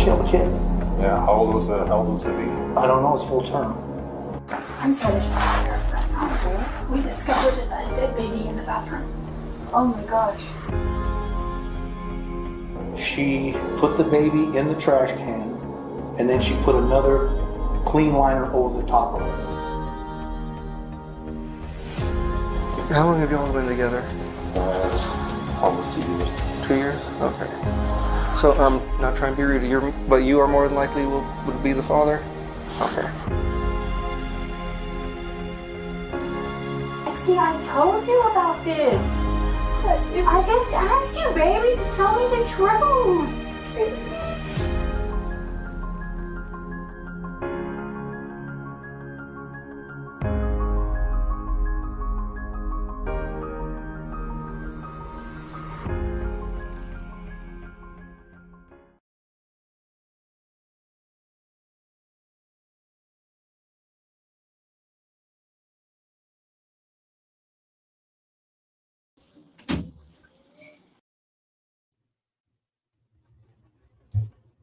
killed the kid. Yeah, how old was the baby? I don't know, it's full term. I'm sorry to disturb, but we discovered a dead baby in the bathroom. Oh my gosh. She put the baby in the trash can, and then she put another clean liner over the top of it. How long have y'all been together? Almost 2 years. 2 years? Okay. So I'm not trying to be rude, but you are more than likely would be the father? Okay. See, I told you about this. I just asked you, baby, to tell me the truth.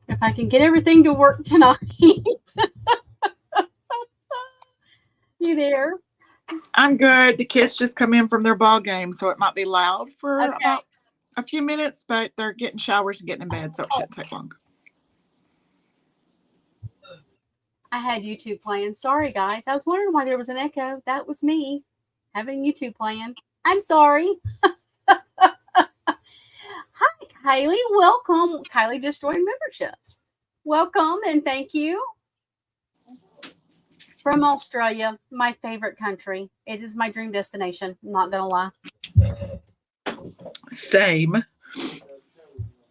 If I can get everything to work tonight. You there? I'm good. The kids just come in from their ball game, so it might be loud for about a few minutes, but they're getting showers and getting in bed, so it shouldn't take long. I had YouTube playing. Sorry, guys. I was wondering why there was an echo. That was me having YouTube playing. I'm sorry. Hi, Kylie. Welcome. Kylie just joined memberships. Welcome and thank you. From Australia, my favorite country. It is my dream destination. I'm not going to lie. Same.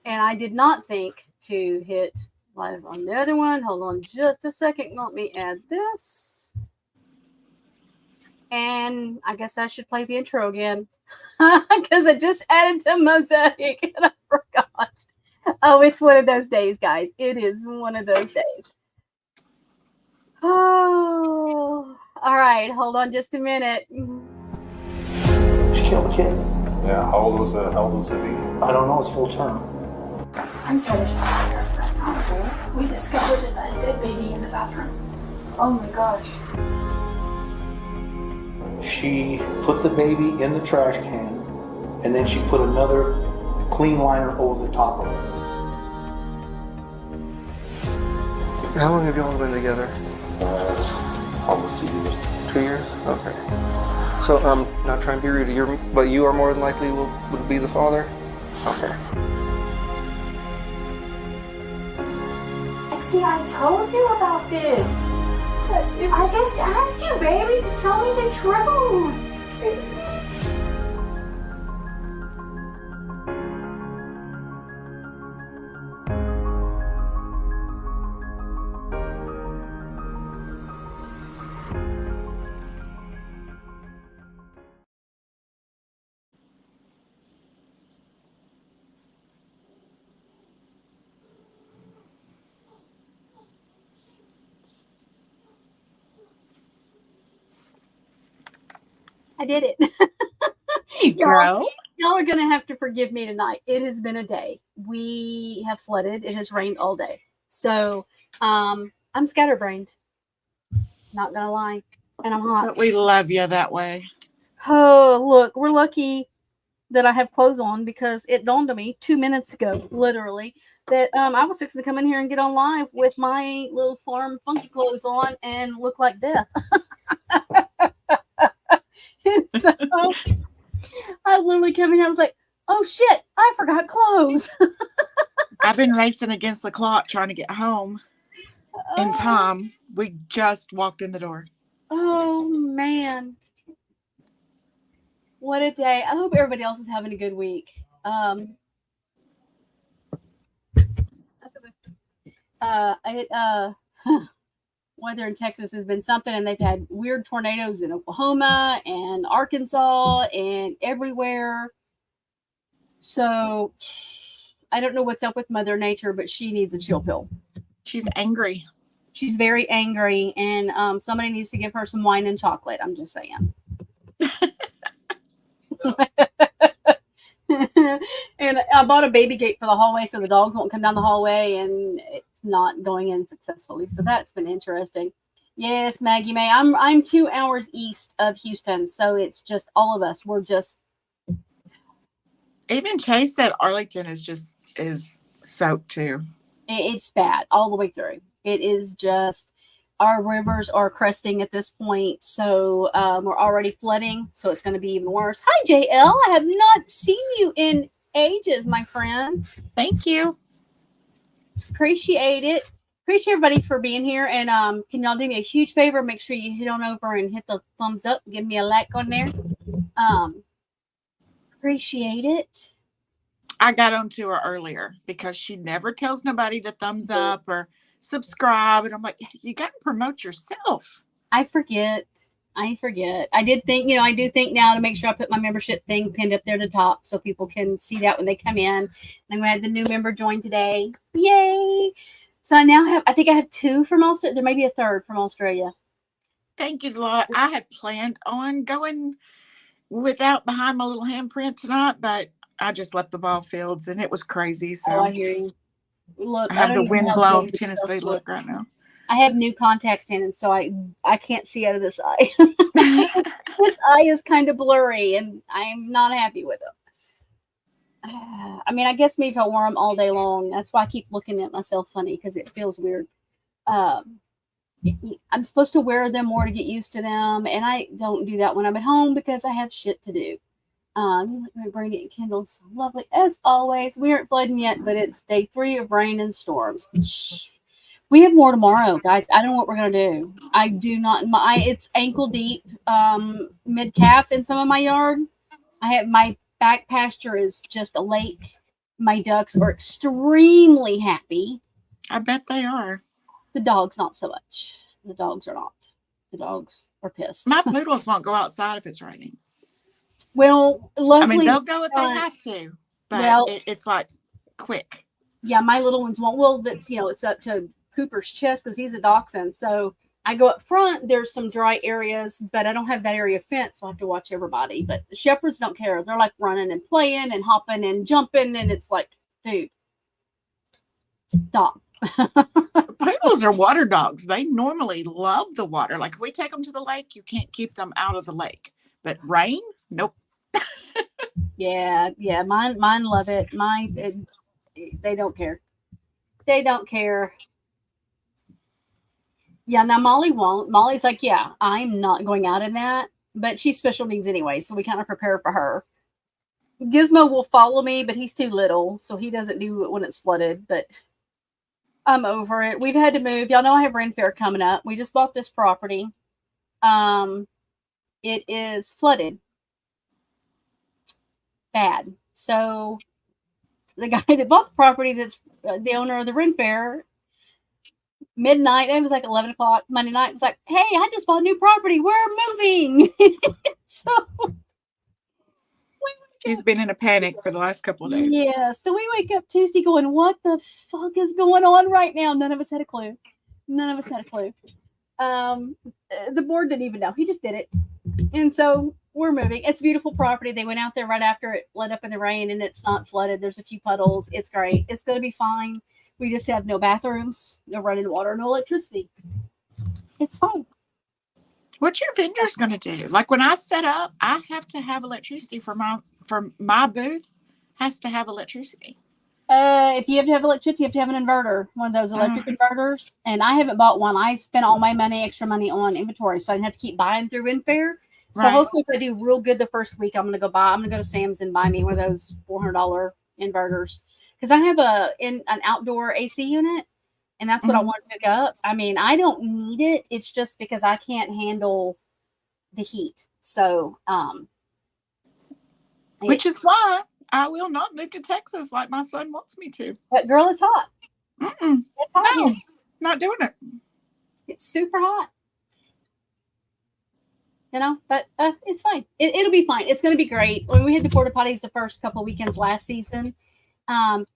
And I did not think to hit live on the other one. Hold on just a second. Let me add this. And I guess I should play the intro again because I just added to Mosaic and I forgot. Oh, it's one of those days, guys. It is one of those days. Oh, all right. Hold on just a minute. She killed the kid. Yeah, how old was the baby? I don't know, it's full term. I'm sorry to disturb, but we discovered a dead baby in the bathroom. Oh my gosh. She put the baby in the trash can, and then she put another clean liner over the top of it. How long have y'all been together? Almost 2 years. 2 years? Okay. So I'm not trying to be rude, but you are more than likely would be the father? Okay. See, I told you about this. I just asked you, baby, to tell me the truth. I did it. Y'all are going to have to forgive me tonight. It has been a day. We have flooded. It has rained all day. So I'm scatterbrained. Not going to lie. And I'm hot. But we love you that way. Oh, look, we're lucky that I have clothes on because it dawned on me 2 minutes ago, literally, that I was fixing to come in here and get on live with my little farm funky clothes on and look like death. So I literally came in here. I was like, oh shit, I forgot clothes. I've been racing against the clock trying to get home in time. We just walked in the door. Oh man. What a day. I hope everybody else is having a good week. Weather in Texas has been something, and they've had weird tornadoes in Oklahoma and Arkansas and everywhere. So I don't know what's up with Mother Nature, but she needs a chill pill. She's angry. She's very angry, and somebody needs to give her some wine and chocolate. I'm just saying. And I bought a baby gate for the hallway so the dogs won't come down the hallway, and it's not going in successfully. So that's been interesting. Yes, Maggie May. I'm 2 hours east of Houston, so it's just all of us. We're just Even Chase said Arlington is soaked too. it's bad all the way through. It is just our rivers are cresting at this point, so we're already flooding, so it's going to be even worse. Hi, JL. I have not seen you in ages, my friend. Thank you. Appreciate it. Appreciate everybody for being here. And can y'all do me a huge favor? Make sure you hit on over and hit the thumbs up. Give me a like on there. Appreciate it. I got onto her earlier because she never tells nobody to thumbs up or subscribe. And I'm like, you got to promote yourself. I forget. I did think, I do think now to make sure I put my membership thing pinned up there at the top so people can see that when they come in. And we had the new member join today. Yay. So I think I have 2 from Australia. There may be a 3rd from Australia. Thank you, Lord. I had planned on going without behind my little handprint tonight, but I just left the ball fields and it was crazy. So I hear you. Look, I have don't the even know wind-blown if Tennessee look right now. I have new contacts in, and so I can't see out of this eye. This eye is kind of blurry, and I'm not happy with it. I mean, I guess maybe if I wore them all day long, that's why I keep looking at myself funny because it feels weird. I'm supposed to wear them more to get used to them, and I don't do that when I'm at home because I have shit to do. Brande Kendal, so lovely as always. We aren't flooding yet, but it's day 3 of rain and storms. We have more tomorrow, guys. I don't know what we're gonna do. I do not. It's ankle deep, mid calf in some of my yard. I have my back pasture is just a lake. My ducks are extremely happy. I bet they are. The dogs not so much. The dogs are not. The dogs are pissed. My poodles won't go outside if it's raining. Well, luckily, I mean, they'll go if they have to, but it's like quick. Yeah, my little ones won't. Well, that's it's up to Cooper's chest because he's a dachshund. So I go up front. There's some dry areas, but I don't have that area fenced, so I have to watch everybody. But the shepherds don't care. They're like running and playing and hopping and jumping, and it's like, dude, stop. Poodles are water dogs. They normally love the water. Like if we take them to the lake, you can't keep them out of the lake. But rain, nope. Yeah. Mine love it. They don't care. They don't care. Yeah, now Molly won't. Molly's like, yeah, I'm not going out in that. But she's special needs anyway, so we kind of prepare for her. Gizmo will follow me, but he's too little, so he doesn't do it when it's flooded. But I'm over it. We've had to move. Y'all know I have Ren Fair coming up. We just bought this property. It is flooded. Bad. So the guy that bought the property, that's the owner of the Ren Fair, midnight, it was like 11 o'clock Monday night, was like, hey, I just bought new property, we're moving. So She's been in a panic for the last couple of days. Yeah, so we wake up Tuesday going, what the fuck is going on right now? None of us had a clue. The board didn't even know. He just did it. And so we're moving. It's a beautiful property. They went out there right after it let up in the rain, and it's not flooded. There's a few puddles. It's great. It's going to be fine. We just have no bathrooms, no running water, no electricity. It's fine. What's your vendors going to do? Like when I set up, I have to have electricity for my booth. Has to have electricity. If you have to have electricity, you have to have an inverter, one of those electric inverters. And I haven't bought one. I spent all my extra money on inventory, so I didn't have to keep buying through Winfair. So hopefully, if I do real good the first week, I'm gonna go to Sam's and buy me one of those $400 inverters because I have an outdoor AC unit, and that's what I want to pick up. I mean, I don't need it. It's just because I can't handle the heat. So, which is why I will not move to Texas like my son wants me to. But girl, it's hot. It's hot No, here. not doing it. It's super hot. But it's fine. It'll be fine. It's going to be great. When we had the porta potties the first couple of weekends last season,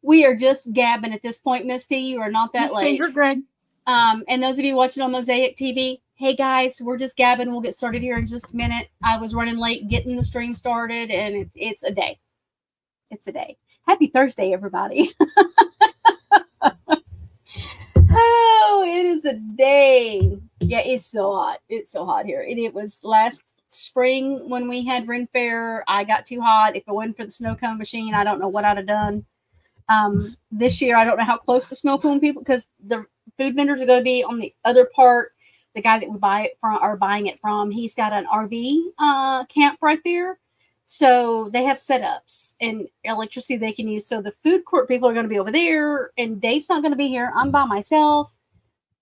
we are just gabbing at this point, Misty. You are not that Misty, late. you're good. And those of you watching on Mosaic TV, hey guys, we're just gabbing. We'll get started here in just a minute. I was running late getting the stream started, and it's a day. It's a day. Happy Thursday, everybody. Oh, it is a day. Yeah, it's so hot. It's so hot here. And it was last spring when we had Ren Fair. I got too hot. If it wasn't for the snow cone machine, I don't know what I'd have done. This year, I don't know how close the snow cone people, because the food vendors are going to be on the other part. The guy that we buy it from, are buying it from, he's got an RV camp right there. So they have setups and electricity they can use. So the food court people are going to be over there, and Dave's not going to be here. I'm by myself.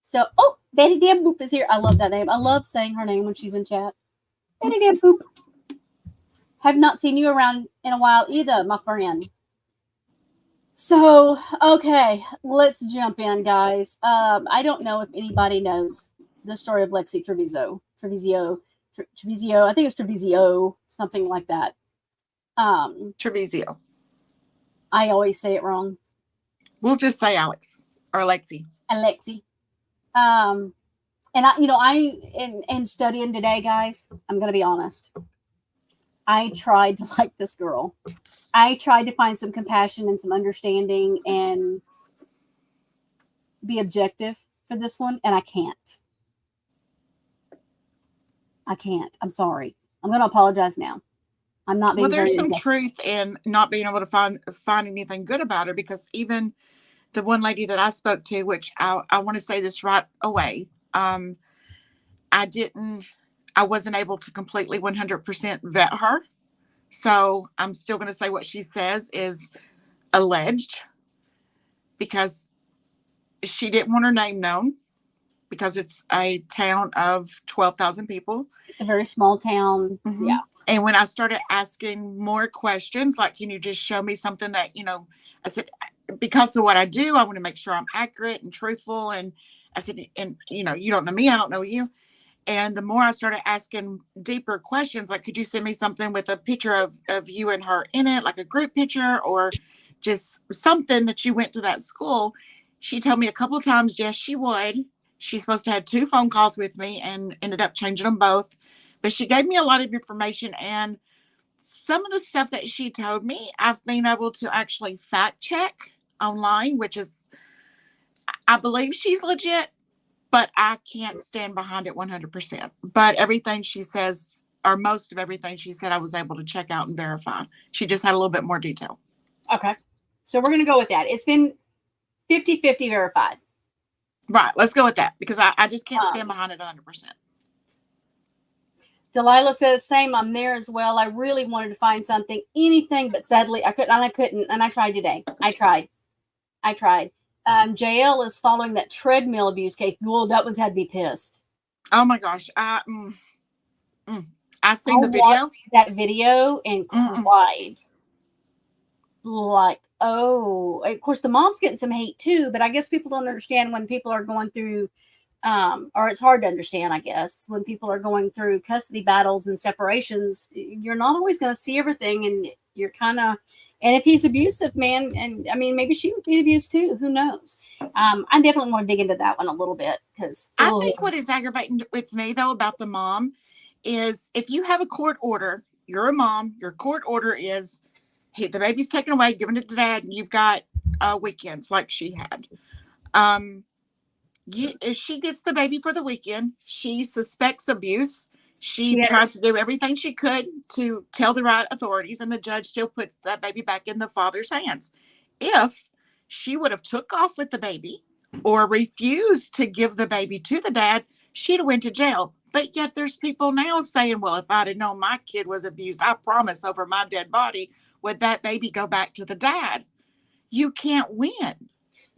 So, oh, Betty Damn Boop is here. I love that name. I love saying her name when she's in chat. Betty Damn Boop. Have not seen you around in a while either, my friend. So, okay, let's jump in, guys. I don't know if anybody knows the story of Alexee Trevizo. Trevizo. I think it's Trevizo, something like that. Trevizo. I always say it wrong. We'll just say Alex or Alexee. Alexee. And in studying today, guys, I'm going to be honest. I tried to like this girl. I tried to find some compassion and some understanding and be objective for this one, and I can't. I'm sorry. I'm going to apologize now. I'm not being Well, there's very some objective. truth in not being able to find anything good about her, because even the one lady that I spoke to, which I want to say this right away, I wasn't able to completely 100% vet her. So I'm still going to say what she says is alleged, because she didn't want her name known, because it's a town of 12,000 people. It's a very small town. Mm-hmm. Yeah. And when I started asking more questions, like, can you just show me something that, I said, because of what I do, I want to make sure I'm accurate and truthful. And I said, and you don't know me, I don't know you. And the more I started asking deeper questions, like, could you send me something with a picture of you and her in it, like a group picture, or just something that you went to that school? She told me a couple of times, yes, she would. She's supposed to have 2 phone calls with me and ended up changing them both. But she gave me a lot of information, and some of the stuff that she told me, I've been able to actually fact check online, which is, I believe she's legit, but I can't stand behind it 100%. But everything she says, or most of everything she said, I was able to check out and verify. She just had a little bit more detail. Okay. So we're going to go with that. It's been 50-50 verified. Right. Let's go with that, because I just can't stand behind it 100%. Delilah says, same, I'm there as well. I really wanted to find something, anything, but sadly I couldn't, and I tried today. I tried. JL is following that treadmill abuse case. Well, that one's had to be pissed. Oh my gosh. I seen the video. Watched that video and cried. Like, oh, of course the mom's getting some hate too, but I guess people don't understand when people are going through or it's hard to understand, I guess, when people are going through custody battles and separations. You're not always going to see everything, and you're kind of, and if he's abusive, man, and I mean, maybe she was being abused too, who knows? I definitely want to dig into that one a little bit, because I think what is aggravating with me though about the mom is, if you have a court order, you're a mom, your court order is, hey, the baby's taken away, given it to dad, and you've got weekends like she had. If she gets the baby for the weekend, she suspects abuse. She tries to do everything she could to tell the right authorities, and the judge still puts that baby back in the father's hands. If she would have took off with the baby or refused to give the baby to the dad, she'd have went to jail. But yet there's people now saying, well, if I'd have known my kid was abused, I promise over my dead body, would that baby go back to the dad? You can't win.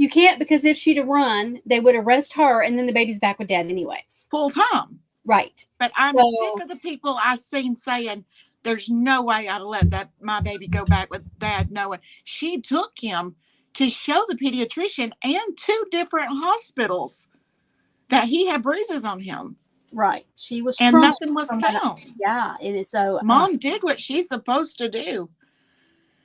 You can't, because if she'd have run, they would arrest her, and then the baby's back with dad anyways. Full time. Right. But I'm sick of the people I've seen saying, there's no way I'd let my baby go back with dad, knowing she took him to show the pediatrician and 2 different hospitals that he had bruises on him. Right. She was, and nothing was found. Yeah, it is so. Mom did what she's supposed to do.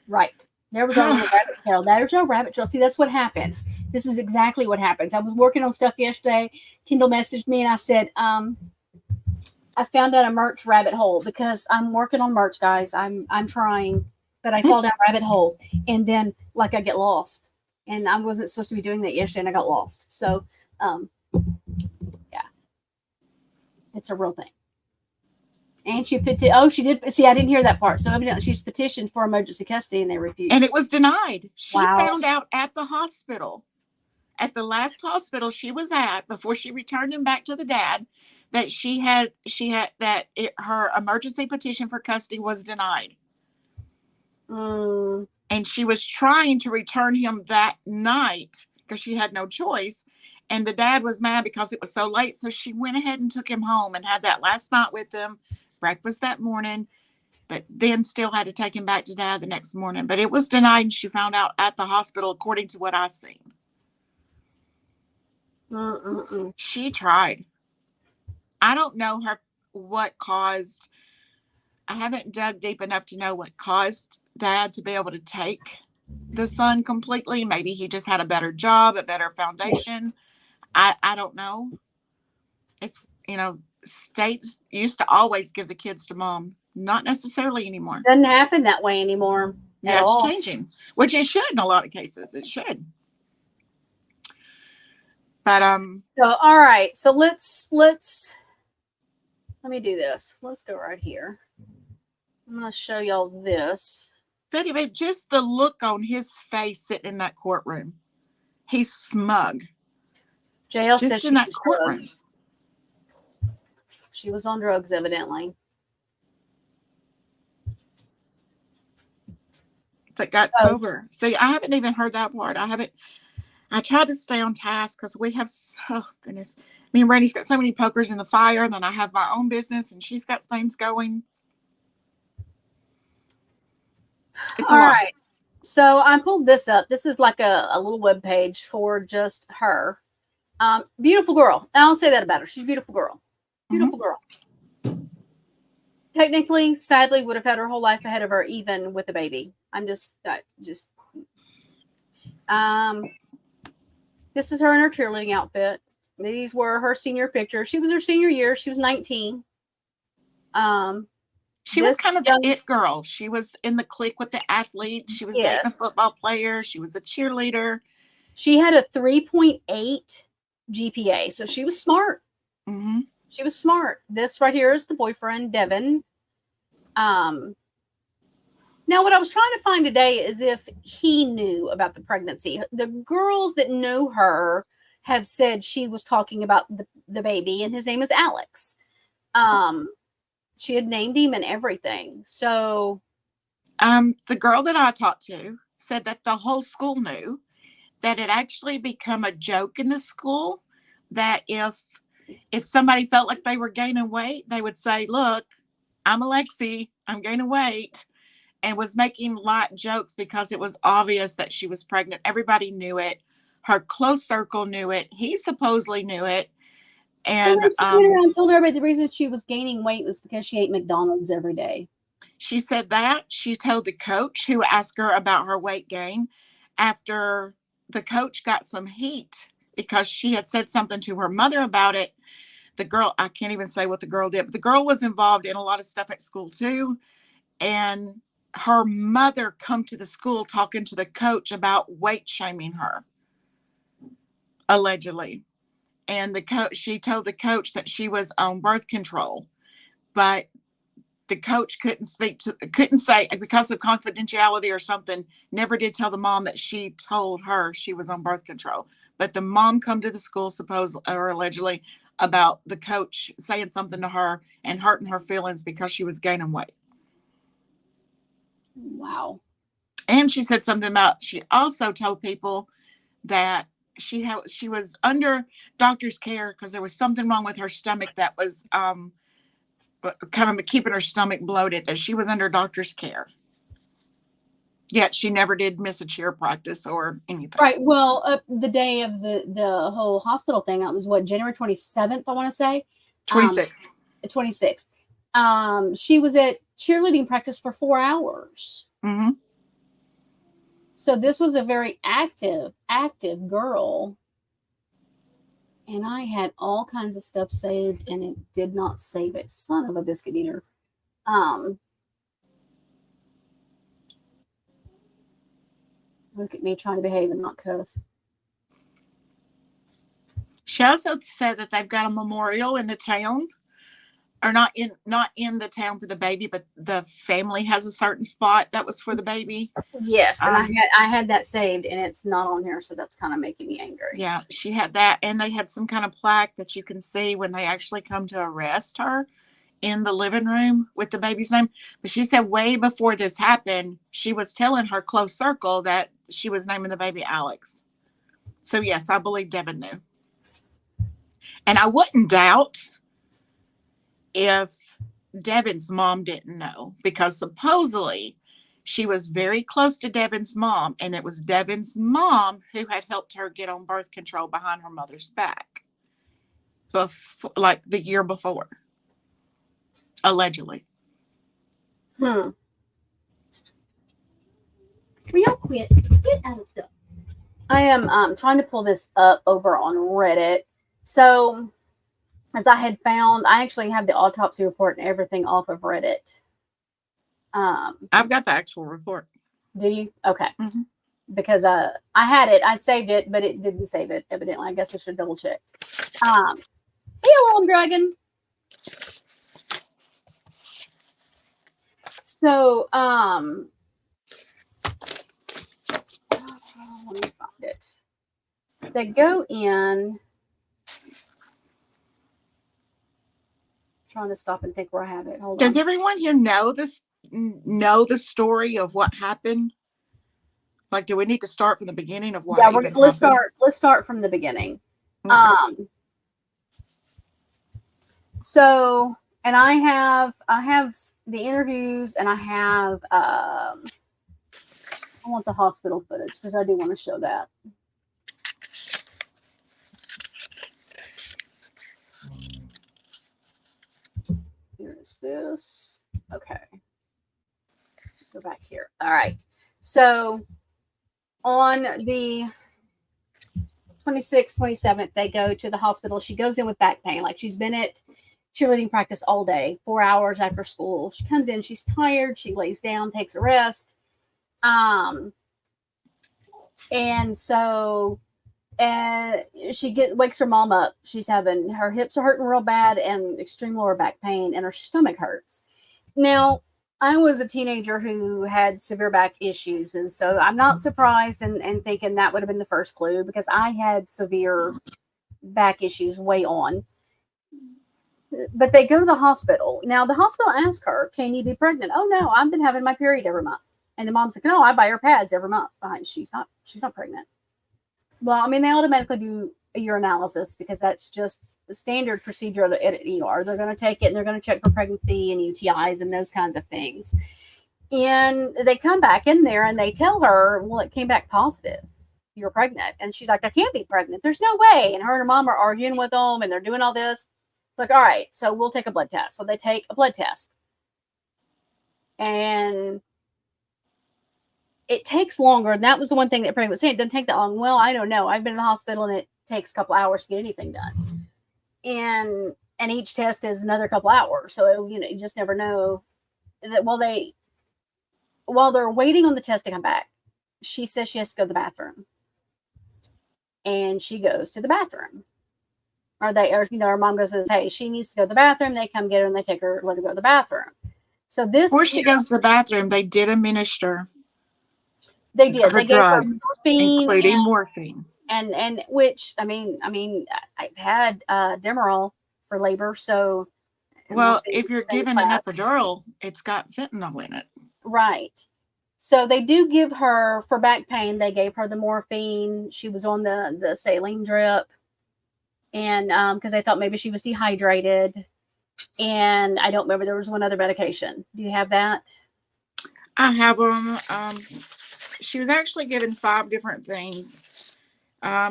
Right. There was no rabbit trail. There's no rabbit trail. See, that's what happens. This is exactly what happens. I was working on stuff yesterday. Kendall messaged me and I said, I found out a merch rabbit hole, because I'm working on merch, guys. I'm trying. but I fall down rabbit holes, and then like I get lost, and I wasn't supposed to be doing that yesterday, and I got lost. So, yeah, it's a real thing. And she she did. See, I didn't hear that part. So evidently, she's petitioned for emergency custody, and they refused. And it was denied. She Wow. found out at the hospital, at the last hospital she was at, before she returned him back to the dad, that her emergency petition for custody was denied. Mm. And she was trying to return him that night because she had no choice. And the dad was mad because it was so late. So she went ahead and took him home and had that last night with him, breakfast that morning, but then still had to take him back to dad the next morning. But it was denied, and she found out at the hospital, according to what I seen. Mm-mm-mm. She tried. I don't know what caused. I haven't dug deep enough to know what caused dad to be able to take the son completely. Maybe he just had a better job, a better foundation. I don't know. It's, states used to always give the kids to mom. Not necessarily anymore. Doesn't happen that way anymore. Yeah, it's changing, which it should in a lot of cases. It should. But So all right. So let's let me do this. Let's go right here. I'm gonna show y'all this. but just the look on his face sitting in that courtroom. He's smug. JL Just says she in that was courtroom. drugs. She was on drugs, evidently. But got sober. See, I haven't even heard that part. I tried to stay on task because we have, oh goodness. Me and Brandy's got so many pokers in the fire. Then I have my own business and she's got things going. It's All a lot. right. So I pulled this up. This is like a little web page for just her. Beautiful girl. And I'll say that about her. She's a beautiful girl. Beautiful girl. Technically, sadly, would have had her whole life ahead of her, even with a baby. This is her in her cheerleading outfit. These were her senior pictures. She was her senior year. She was 19. She was kind of the it girl. She was in the clique with the athletes. She was dating a football player. She was a cheerleader. She had a 3.8 GPA, so she was smart. Mm-hmm. She was smart. This right here is the boyfriend, Devin. Now, what I was trying to find today is if he knew about the pregnancy. The girls that know her have said she was talking about the baby, and his name is Alex. She had named him and everything. So, the girl that I talked to said that the whole school knew, that it actually become a joke in the school, that if somebody felt like they were gaining weight, they would say, "Look, I'm Alexee, I'm gaining weight," and was making light jokes because it was obvious that she was pregnant. Everybody knew it. Her close circle knew it. He supposedly knew it. And she went around and told everybody the reason she was gaining weight was because she ate McDonald's every day. She said that. She told the coach, who asked her about her weight gain, after the coach got some heat because she had said something to her mother about it. The girl, I can't even say what the girl did, but the girl was involved in a lot of stuff at school too. And her mother come to the school talking to the coach about weight shaming her, allegedly. And she told the coach that she was on birth control, but the coach couldn't say, because of confidentiality or something, never did tell the mom that she told her she was on birth control. But the mom come to the school, allegedly, about the coach saying something to her and hurting her feelings because she was gaining weight. Wow. And she said something about, she also told people that she was under doctor's care because there was something wrong with her stomach that was kind of keeping her stomach bloated, that she was under doctor's care. Yet she never did miss a cheer practice or anything. Right. Well, the day of the whole hospital thing, that was what, January 27th, I want to say? 26th. 26th. She was at cheerleading practice for 4 hours. Mm-hmm. So this was a very active girl. And I had all kinds of stuff saved, and it did not save it. Son of a biscuit eater. Look at me trying to behave and not cuss. She also said that they've got a memorial in the town, or not in the town for the baby, but the family has a certain spot that was for the baby. Yes, and I had that saved, and it's not on here, so that's kind of making me angry. Yeah, she had that, and they had some kind of plaque that you can see when they actually come to arrest her in the living room with the baby's name. But she said way before this happened, she was telling her close circle that she was naming the baby Alex. So yes, I believe Devin knew. And I wouldn't doubt if Devin's mom didn't know, because supposedly she was very close to Devin's mom, and it was Devin's mom who had helped her get on birth control behind her mother's back, like the year before, allegedly. Will y'all quit? Get out of stuff. I am trying to pull this up over on Reddit. So, as I had found, I actually have the autopsy report and everything off of Reddit. I've got the actual report. Do you? Okay. Mm-hmm. Because I had it. I'd saved it, but it didn't save it, evidently. I guess I should double check. Hey, little dragon. So, let me find it. They go in. Trying to stop and think where I have it. Hold on. Does everyone here know the story of what happened? Like, do we need to start from the beginning of what? Yeah, let's start from the beginning. Okay. So, and I have the interviews, and I have I want the hospital footage because I do want to show that. Here's this. Okay. Go back here. All right. So on the 26th, 27th, they go to the hospital. She goes in with back pain. Like, she's been at cheerleading practice all day, 4 hours after school. She comes in, she's tired. She lays down, takes a rest. And so she wakes her mom up. She's having, her hips are hurting real bad and extreme lower back pain, and her stomach hurts. Now, I was a teenager who had severe back issues, and so I'm not surprised and thinking that would have been the first clue, because I had severe back issues way on. But they go to the hospital. Now, the hospital asks her, "Can you be pregnant?" "Oh, no, I've been having my period every month." And the mom's like, "No, I buy her pads every month." She's not pregnant. Well, I mean, they automatically do a urinalysis because that's just the standard procedure at an ER. They're going to take it and they're going to check for pregnancy and UTIs and those kinds of things. And they come back in there and they tell her, "Well, it came back positive. You're pregnant." And she's like, "I can't be pregnant. There's no way." And her and her mom are arguing with them, and they're doing all this. Like, "All right, so we'll take a blood test." So they take a blood test. And it takes longer. And that was the one thing that Frank was saying. It doesn't take that long. Well, I don't know. I've been in the hospital and it takes a couple hours to get anything done. And each test is another couple hours. So, you just never know. That while they're waiting on the test to come back, she says she has to go to the bathroom. And she goes to the bathroom. Or her mom goes and says, "Hey, she needs to go to the bathroom." They come get her and they let her go to the bathroom. So before she goes to the bathroom, they did administer. They did. They gave her morphine, including morphine, and which I mean, I've had Demerol for labor, so. Well, if you're given an epidural, it's got fentanyl in it. Right. So they do give her, for back pain, they gave her the morphine. She was on the saline drip, and because they thought maybe she was dehydrated, and I don't remember, there was one other medication. Do you have that? I have them. She was actually given 5 different things.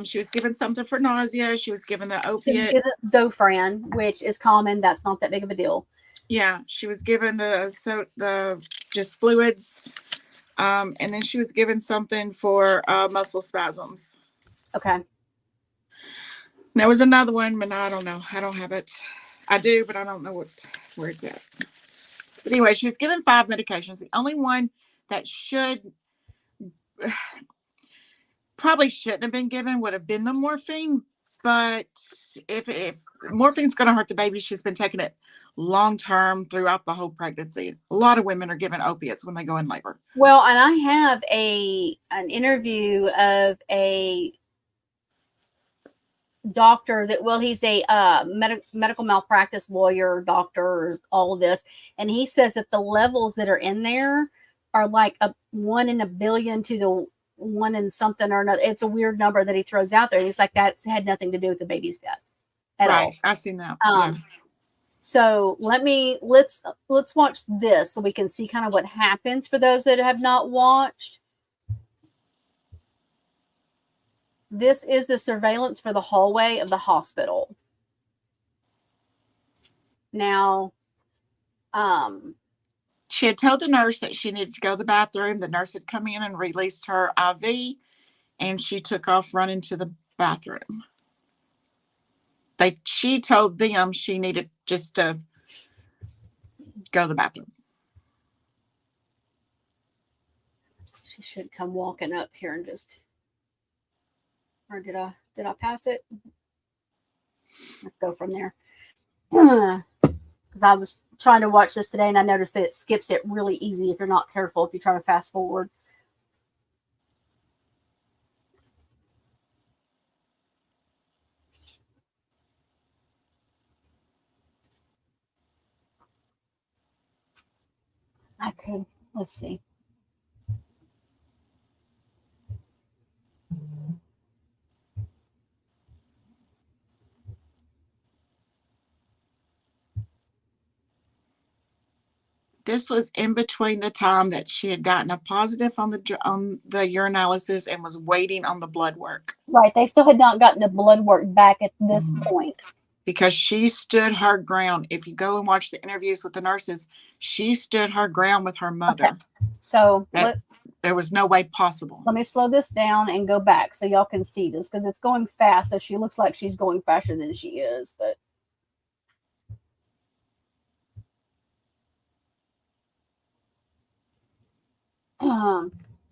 She was given something for nausea. She was given the opiate. She was given Zofran, which is common. That's not that big of a deal. Yeah, she was given the just fluids, and then she was given something for muscle spasms. Okay. There was another one, but I don't know. I don't have it. I do, but I don't know where it's at. But anyway, she was given 5 medications. The only one that should probably shouldn't have been given would have been the morphine. But if morphine's going to hurt the baby, she's been taking it long term throughout the whole pregnancy. A lot of women are given opiates when they go in labor. Well, and I have an interview of a doctor that, well, he's a medical malpractice lawyer, doctor, all of this, and he says that the levels that are in there are like a 1 in a billion to the 1 in something or another. It's a weird number that he throws out there. He's like, that's had nothing to do with the baby's death at all. Right, I've seen that. So let's watch this so we can see kind of what happens for those that have not watched. This is the surveillance for the hallway of the hospital. Now, she had told the nurse that she needed to go to the bathroom. The nurse had come in and released her IV, and she took off running to the bathroom. She told them she needed just to go to the bathroom. She should come walking up here and just, or did I pass it? Let's go from there. Because I was trying to watch this today and I noticed that it skips it really easy if you're not careful, if you try to fast forward. Okay, let's see. This was in between the time that she had gotten a positive on the urinalysis and was waiting on the blood work. Right, they still had not gotten the blood work back at this point. Because she stood her ground. If you go and watch the interviews with the nurses, she stood her ground with her mother. Okay. So there was no way possible. Let me slow this down and go back so y'all can see this because it's going fast. So she looks like she's going faster than she is, but.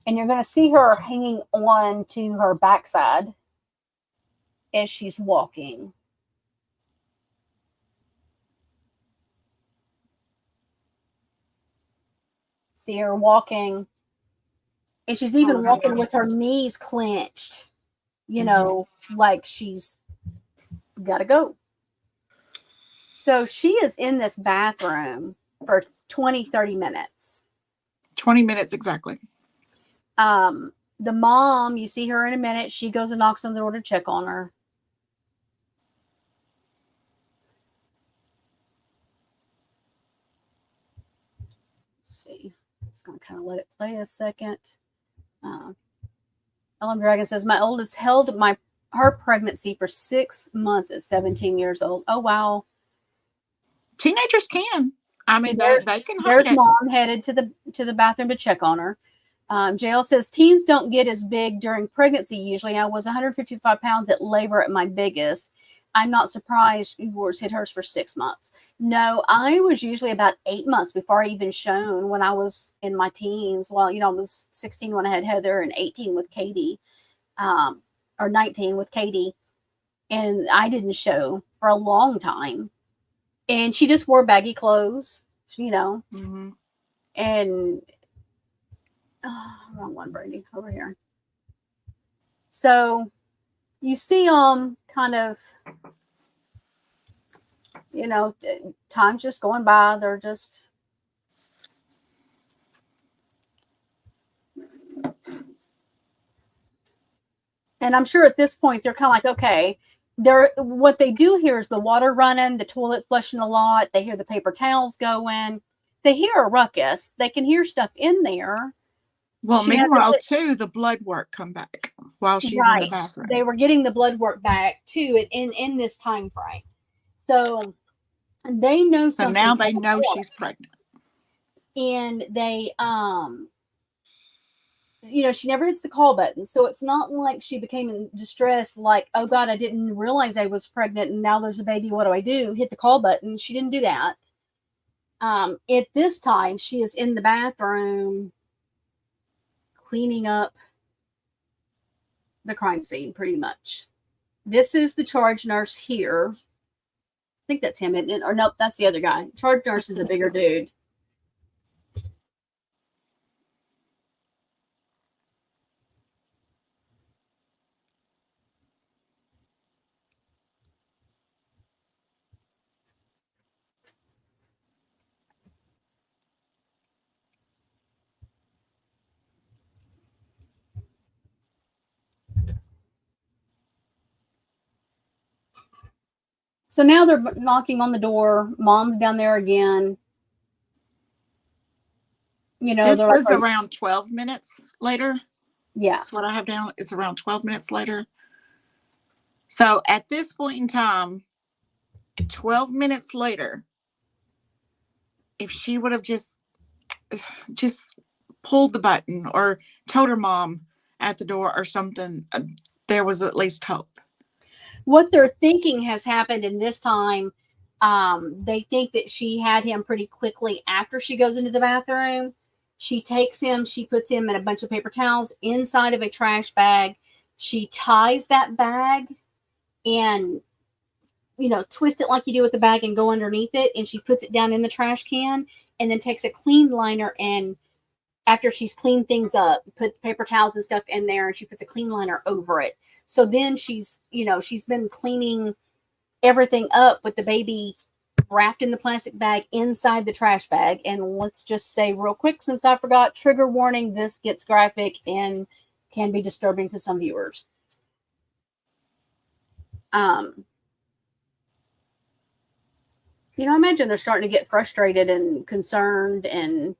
And you're going to see her hanging on to her backside as she's walking. See her walking, and she's even walking with her knees clenched, you know, like she's got to go. So she is in this bathroom for 20, 30 minutes. 20 minutes exactly. The mom, you see her in a minute. She goes and knocks on the door to check on her. Let's see. It's going to kind of let it play a second. Ellen Dragon says, my oldest held her pregnancy for 6 months at 17 years old. Oh, wow. Teenagers can. I mean, they can hide There's it. mom headed to the bathroom to check on her. JL says, teens don't get as big during pregnancy usually. I was 155 pounds at labor at my biggest. I'm not surprised yours hit hers for 6 months. No, I was usually about 8 months before I even shown when I was in my teens. Well, I was 16 when I had Heather and 18 with Katie, or 19 with Katie. And I didn't show for a long time. And she just wore baggy clothes, Mm-hmm. And wrong one, Brady, over here. So you see them kind of, time's just going by. They're just, and I'm sure at this point they're kind of like, okay, what they do hear is the water running, the toilet flushing a lot. They hear the paper towels going. They hear a ruckus. They can hear stuff in there. Well, meanwhile, too, the blood work come back while she's in the bathroom. They were getting the blood work back too in this time frame. So they know something. So now they know she's pregnant. And they she never hits the call button. So it's not like she became distressed, like, oh God, I didn't realize I was pregnant and now there's a baby. What do I do? Hit the call button. She didn't do that. At this time, she is in the bathroom cleaning up the crime scene, pretty much. This is the charge nurse here. I think that's him, isn't it? Or nope, that's the other guy. Charge nurse is a bigger dude. So now they're knocking on the door. Mom's down there again. You know, This was around 12 minutes later. Yeah. That's what I have down. It's around 12 minutes later. So at this point in time, 12 minutes later, if she would have just pulled the button or told her mom at the door or something, there was at least hope. What they're thinking has happened in this time, they think that she had him pretty quickly after she goes into the bathroom. She takes him, she puts him in a bunch of paper towels inside of a trash bag. She ties that bag and, you know, twist it like you do with the bag and go underneath it. And she puts it down in the trash can and then takes a clean liner, and after she's cleaned things up, put paper towels and stuff in there, and she puts a clean liner over it. So then she's, you know, she's been cleaning everything up with the baby wrapped in the plastic bag inside the trash bag. And let's just say real quick, since I forgot, trigger warning, this gets graphic and can be disturbing to some viewers. You know, I imagine they're starting to get frustrated and concerned, and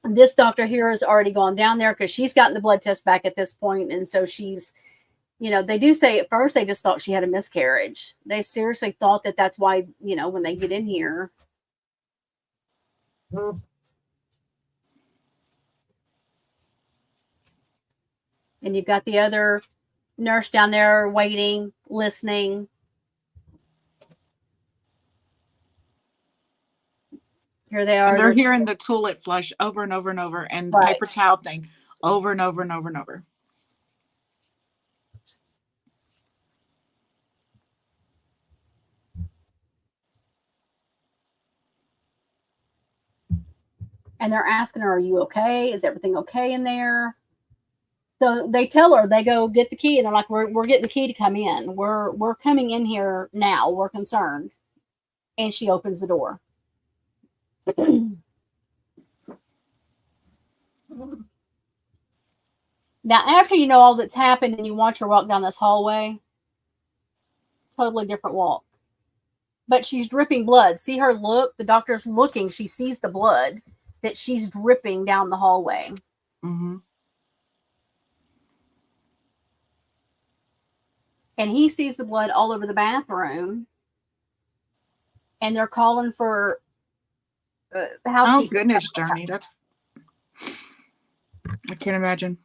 this doctor here has already gone down there because she's gotten the blood test back at this point. And so she's, you know, they do say at first they just thought she had a miscarriage. They seriously thought that that's why, you know, when they get in here. And you've got the other nurse down there waiting, listening. Here they are. And they're hearing the toilet flush over and over and over, and the paper towel thing over and over and over and over. And they're asking her, are you okay? Is everything okay in there? So they tell her, they go get the key, and they're like, we're getting the key to come in. We're coming in here now. We're concerned. And she opens the door. Now, after you know all that's happened and you watch her walk down this hallway, totally different walk. But she's dripping blood. See her look? The doctor's looking. She sees the blood that she's dripping down the hallway. Mm-hmm. And he sees the blood all over the bathroom. And they're calling for housekeeping. Oh, goodness, Journey. That's... I can't imagine.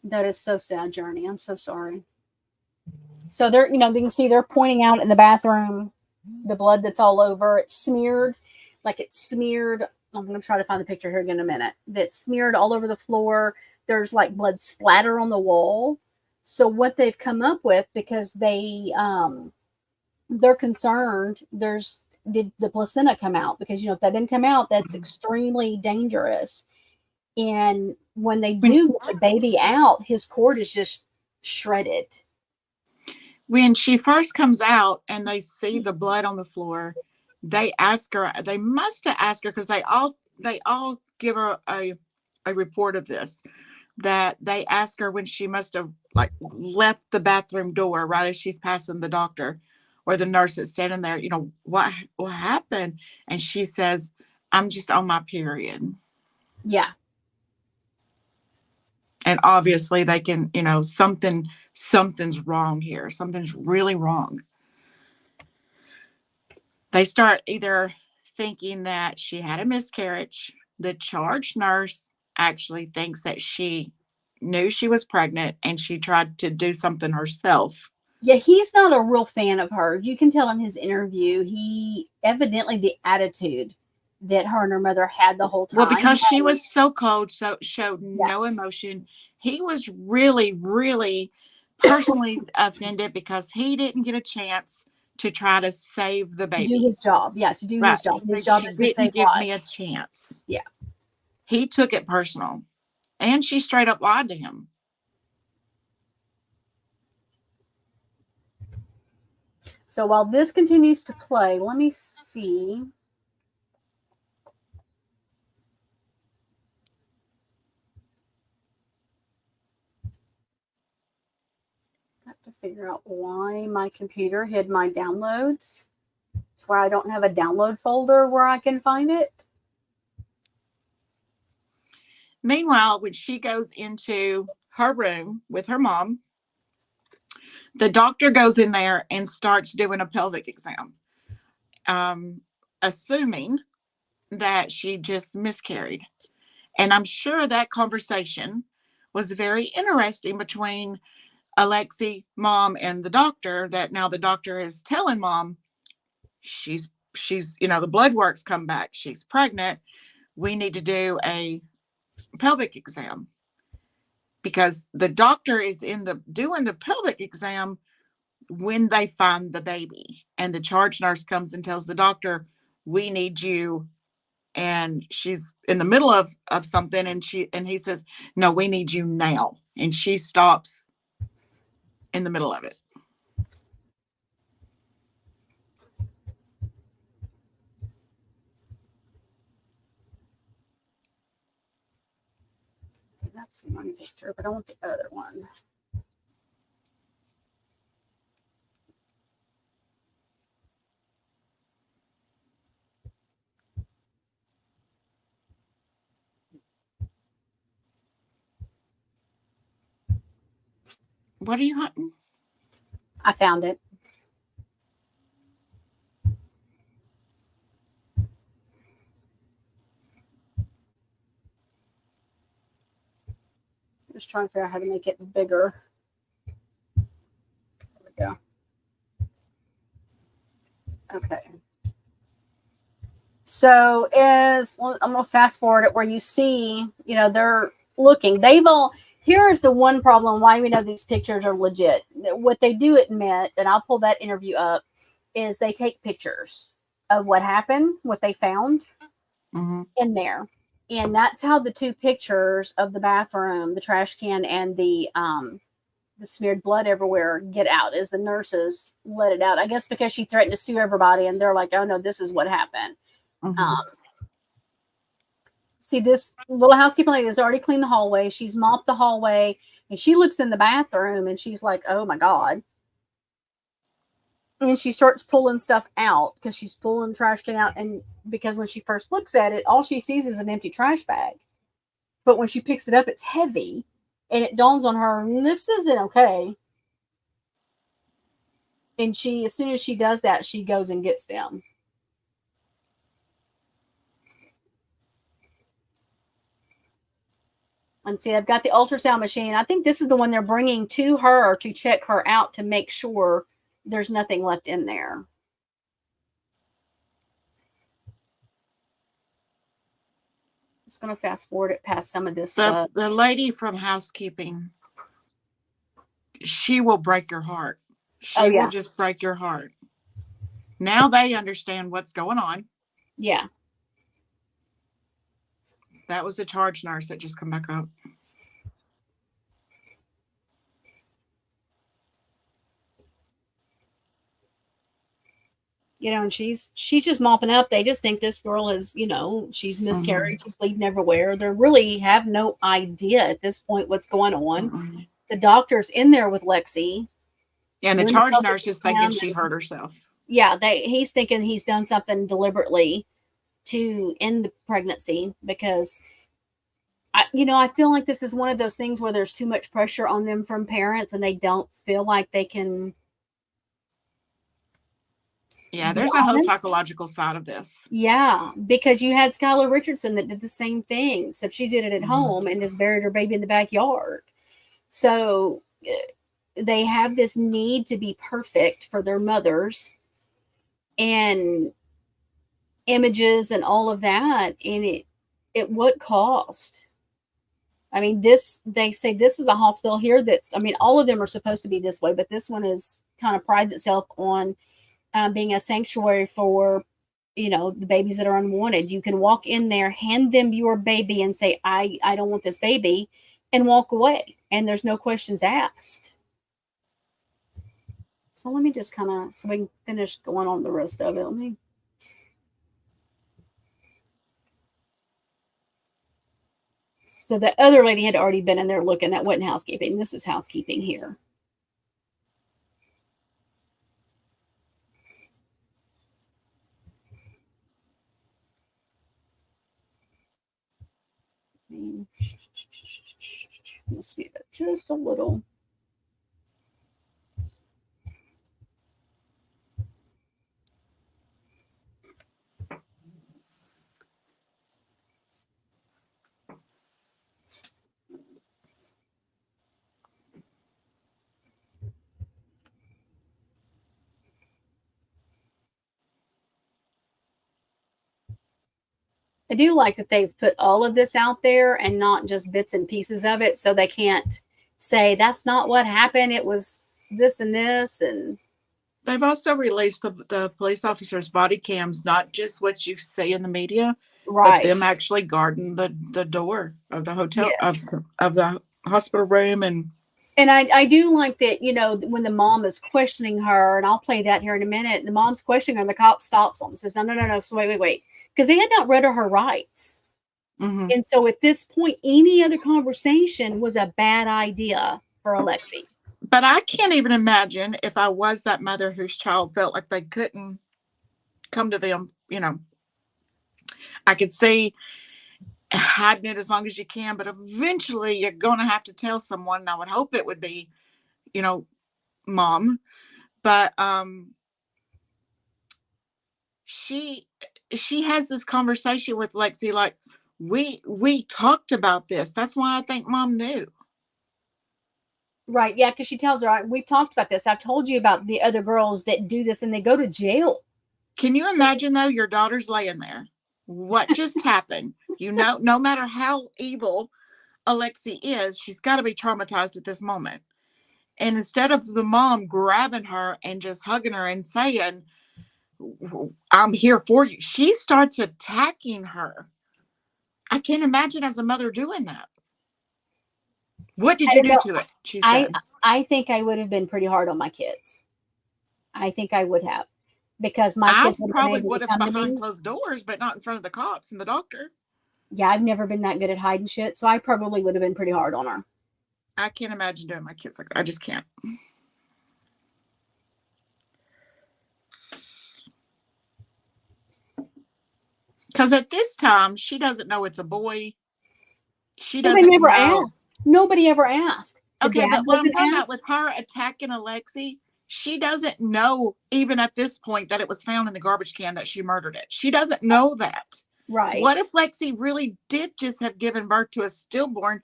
That is so sad, Journey. I'm so sorry. So they're, you know, they can see they're pointing out in the bathroom the blood that's all over. It's smeared, like it's smeared. I'm going to try to find the picture here again in a minute. That's smeared all over the floor. There's like blood splatter on the wall. So what they've come up with, because they're concerned, did the placenta come out? Because, you know, if that didn't come out, that's extremely dangerous. And when they do get the baby out, his cord is just shredded. When she first comes out and they see the blood on the floor, they ask her, they must have asked her, because they all give her a report of this, that they ask her when she must have like left the bathroom door right as she's passing the doctor or the nurse that's standing there, you know, what happened? And she says, I'm just on my period. Yeah. And obviously they can, you know, something's wrong here. Something's really wrong. They start either thinking that she had a miscarriage. The charge nurse actually thinks that she knew she was pregnant and she tried to do something herself Yeah, he's not a real fan of her. You can tell in his interview, he evidently the attitude that her and her mother had the whole time. Well, because she was so cold, so showed Yeah. no emotion. He was really, really personally offended because he didn't get a chance to try to save the to baby. do his job. Yeah, to do Right. his job. He His said, job she is to didn't save give me a lives. chance. Yeah. He took it personal. And she straight up lied to him. So while this continues to play, let me see. Got to figure out why my computer hid my downloads. It's where I don't have a download folder where I can find it. Meanwhile, when she goes into her room with her mom, the doctor goes in there and starts doing a pelvic exam, assuming that she just miscarried. And I'm sure that conversation was very interesting between Alexee, mom, and the doctor, that now the doctor is telling mom she's the blood work's come back, she's pregnant, we need to do a pelvic exam, because the doctor is doing the pelvic exam when they find the baby, and the charge nurse comes and tells the doctor, we need you, and she's in the middle of something, and he says, no, we need you now, and she stops in the middle of it. That's one picture, but I want the other one. What are you hunting? I found it. Just trying to figure out how to make it bigger. There we go. Okay. So I'm going to fast forward it where you see, they're looking. Here is the one problem why we know these pictures are legit. What they do admit, and I'll pull that interview up, is they take pictures of what happened, what they found in there. And that's how the two pictures of the bathroom, the trash can, and the smeared blood everywhere get out, as the nurses let it out. I guess because she threatened to sue everybody, and they're like, oh no, this is what happened. See, this little housekeeping lady has already cleaned the hallway. She's mopped the hallway, and she looks in the bathroom, and she's like, oh my God. And she starts pulling stuff out, because she's pulling the trash can out. And because when she first looks at it, all she sees is an empty trash bag. But when she picks it up, it's heavy. And it dawns on her, this isn't okay. And as soon as she does that, she goes and gets them. And see, I've got the ultrasound machine. I think this is the one they're bringing to her to check her out, to make sure there's nothing left in there. Just going to fast forward it past some of this stuff. The lady from housekeeping, she will break your heart. She will just break your heart. Now they understand what's going on. Yeah. That was the charge nurse that just come back up. And she's just mopping up. They just think this girl is, she's miscarried. She's bleeding everywhere. They really have no idea at this point what's going on. The doctor's in there with Lexi. Yeah, and the charge nurse is thinking she hurt herself. Yeah, he's thinking he's done something deliberately to end the pregnancy, because I feel like this is one of those things where there's too much pressure on them from parents, and they don't feel like they can. Yeah, there's a whole psychological side of this. Yeah, because you had Skylar Richardson that did the same thing, except she did it at home and just buried her baby in the backyard. So they have this need to be perfect for their mothers and images and all of that. And it at what cost? I mean, they say this is a hospital here that's, I mean, all of them are supposed to be this way, but this one is kind of prides itself on being a sanctuary for, the babies that are unwanted. You can walk in there, hand them your baby and say, I don't want this baby, and walk away. And there's no questions asked. So let me just so we can finish going on the rest of it. So the other lady had already been in there looking. That wasn't housekeeping. This is housekeeping here. Let's speed up just a little. I do like that they've put all of this out there and not just bits and pieces of it, so they can't say that's not what happened. It was this and this. And they've also released the police officers' body cams, not just what you see in the media, right, but them actually guarding the door of the hotel, yes, of the hospital room. And I do like that, when the mom is questioning her, and I'll play that here in a minute. The mom's questioning her, and the cop stops them and says, no. So wait. Because they had not read her rights. Mm-hmm. And so at this point, any other conversation was a bad idea for Alexee. But I can't even imagine if I was that mother whose child felt like they couldn't come to them. I could see hiding it as long as you can, but eventually you're going to have to tell someone. And I would hope it would be, mom. But she has this conversation with Lexi, like, we talked about this. That's why I think mom knew. Right. Yeah. Because she tells her, we've talked about this. I've told you about the other girls that do this and they go to jail. Can you imagine, though, your daughter's laying there? What just happened? No matter how evil Alexee is, she's got to be traumatized at this moment. And instead of the mom grabbing her and just hugging her and saying, I'm here for you, she starts attacking her. I can't imagine as a mother doing that. What did you do to it? She said. I think I would have been pretty hard on my kids. I think I would have, because my I kids probably would have behind closed doors, but not in front of the cops and the doctor. Yeah, I've never been that good at hiding shit, so I probably would have been pretty hard on her. I can't imagine doing my kids like that. I just can't. Because at this time, she doesn't know it's a boy. She doesn't never know. asked. Nobody ever asked. Okay, but what I'm talking about with her attacking Alexee, she doesn't know, even at this point, that it was found in the garbage can that she murdered it. She doesn't know that. Right. What if Lexi really did just have given birth to a stillborn?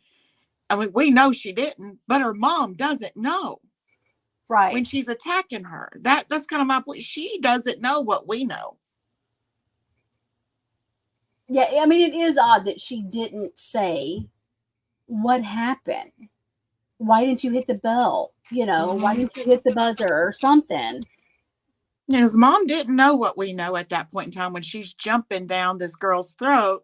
I mean, we know she didn't, but her mom doesn't know. Right. When she's attacking her. That's kind of my point. She doesn't know what we know. Yeah, I mean, it is odd that she didn't say what happened. Why didn't you hit the bell? Why didn't you hit the buzzer or something? Because mom didn't know what we know at that point in time when she's jumping down this girl's throat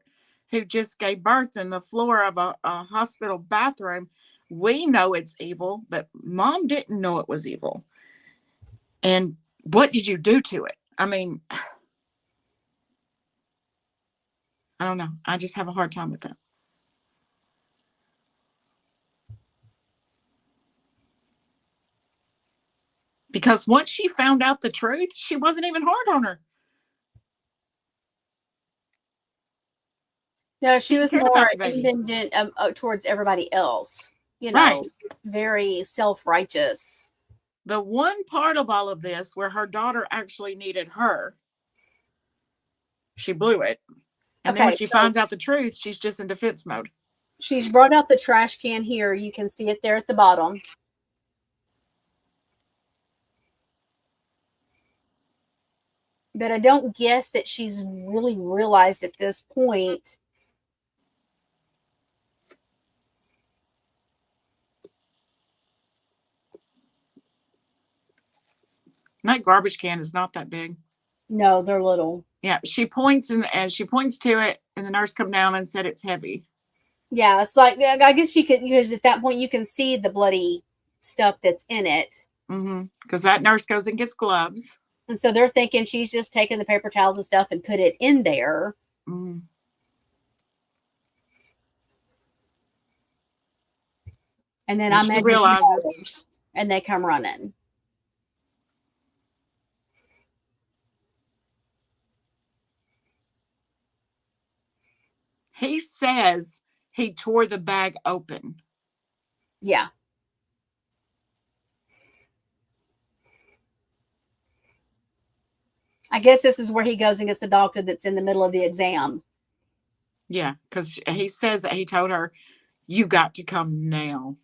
who just gave birth in the floor of a hospital bathroom. We know it's evil, but mom didn't know it was evil. And what did you do to it? I mean, I don't know. I just have a hard time with that. Because once she found out the truth, she wasn't even hard on her. No, she was more independent towards everybody else. Right. Very self-righteous. The one part of all of this where her daughter actually needed her, she blew it. And then when she finds out the truth, she's just in defense mode. She's brought out the trash can here. You can see it there at the bottom. But I don't guess that she's really realized at this point. That garbage can is not that big. No, they're little. Yeah, she points and she points to it, and the nurse come down and said it's heavy. Yeah, it's like, I guess you could, because at that point you can see the bloody stuff that's in it. Because that nurse goes and gets gloves. And so they're thinking she's just taken the paper towels and stuff and put it in there. Mm. And then And I she imagine realizes- she hollers, and they come running. He says he tore the bag open. Yeah. I guess this is where he goes and gets the doctor that's in the middle of the exam. Yeah, because he says that he told her, "You got to come now."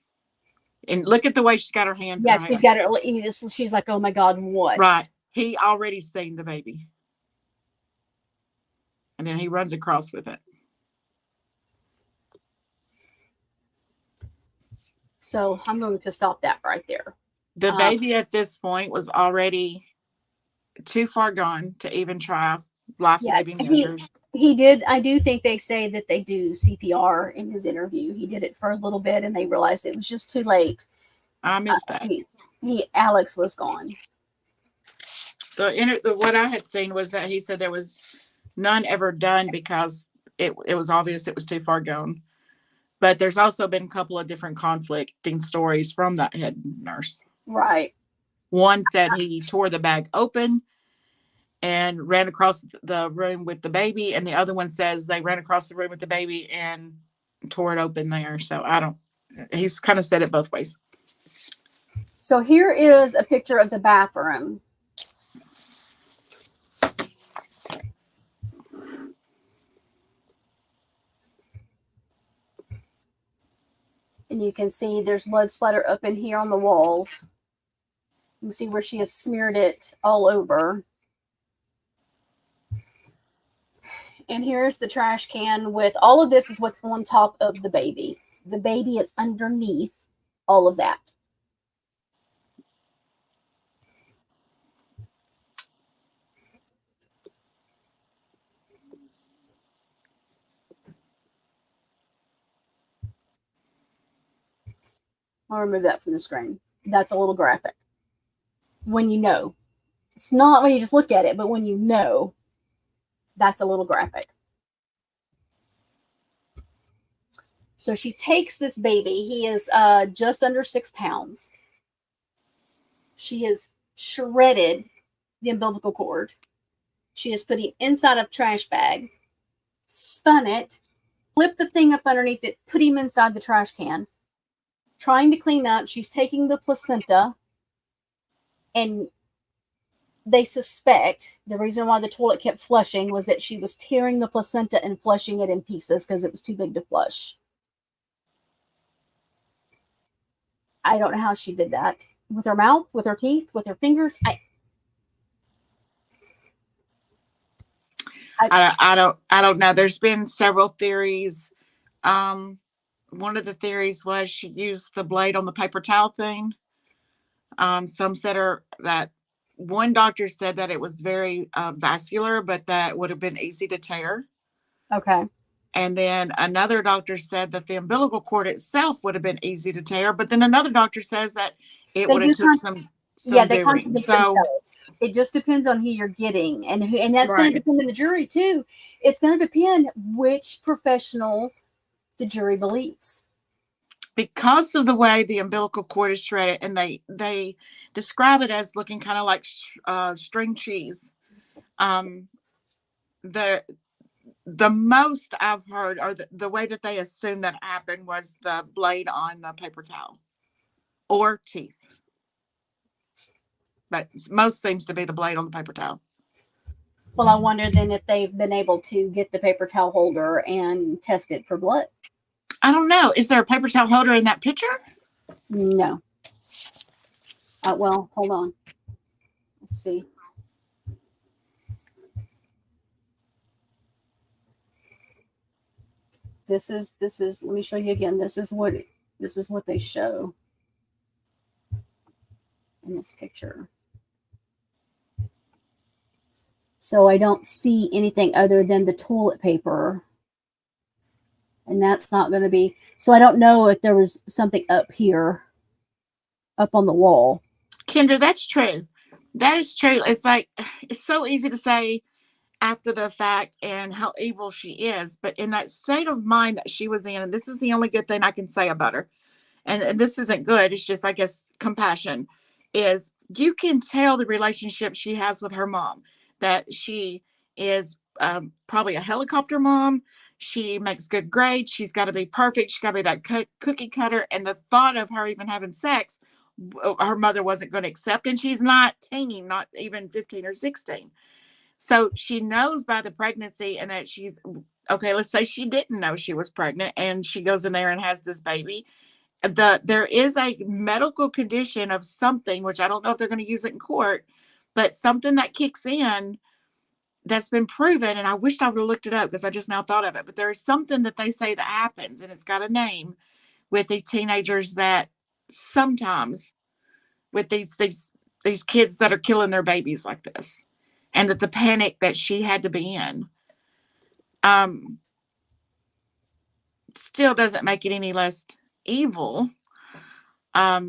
And look at the way she's got her hands. Yeah, in her she's hair. got it. She's like, "Oh my God, what?" Right. He already seen the baby. And then he runs across with it. So I'm going to stop that right there. The baby at this point was already too far gone to even try life-saving measures. He did. I do think they say that they do CPR in his interview. He did it for a little bit, and they realized it was just too late. I missed that. Alex was gone. What I had seen was that he said there was none ever done because it was obvious it was too far gone. But there's also been a couple of different conflicting stories from that head nurse. Right. One said he tore the bag open and ran across the room with the baby, and the other one says they ran across the room with the baby and tore it open there. So he's kind of said it both ways. So here is a picture of the bathroom. And you can see there's blood splatter up in here on the walls. You can see where she has smeared it all over. And here's the trash can with all of this is what's on top of the baby. The baby is underneath all of that. I'll remove that from the screen. That's a little graphic. When you know. It's not when you just look at it, but when you know, that's a little graphic. So she takes this baby. He is just under 6 pounds. She has shredded the umbilical cord. She has put it inside a trash bag, spun it, flipped the thing up underneath it, put him inside the trash can, trying to clean up. She's taking the placenta, and they suspect the reason why the toilet kept flushing was that she was tearing the placenta and flushing it in pieces because it was too big to flush. I don't know how she did that. With her mouth, with her teeth, with her fingers. I don't know. There's been several theories. One of the theories was she used the blade on the paper towel thing. Some said that one doctor said that it was very vascular, but that would have been easy to tear. Okay. And then another doctor said that the umbilical cord itself would have been easy to tear, but then another doctor says that it would have took some they doing. contradict themselves. It just depends on who you're getting, and that's going to depend on the jury too. It's going to depend which professional the jury believes. Because of the way the umbilical cord is shredded, and they describe it as looking kind of like string cheese. The most I've heard, or the way that they assumed that happened, was the blade on the paper towel or teeth. But most seems to be the blade on the paper towel. Well, I wonder then if they've been able to get the paper towel holder and test it for blood. I don't know. Is there a paper towel holder in that picture? No. Well, hold on. Let's see. this is let me show you again. This is what they show in this picture. So I don't see anything other than the toilet paper. And that's not going to be, so I don't know if there was something up here, up on the wall. Kendra, that's true. That is true. It's like, it's so easy to say after the fact and how evil she is, but in that state of mind that she was in, and this is the only good thing I can say about her, and this isn't good, it's just, I guess, compassion, is you can tell the relationship she has with her mom, that she is probably a helicopter mom. She makes good grades. She's got to be perfect. She's got to be that cookie cutter. And the thought of her even having sex, her mother wasn't going to accept. And she's not teen, not even 15 or 16. So she knows by the pregnancy, and that she's, okay, let's say she didn't know she was pregnant and she goes in there and has this baby. There is a medical condition of something, which I don't know if they're going to use it in court, but something that kicks in that's been proven. And I wished I would have looked it up because I just now thought of it. But there is something that they say that happens, and it's got a name, with the teenagers that sometimes, with these kids that are killing their babies like this, and that the panic that she had to be in, still doesn't make it any less evil. But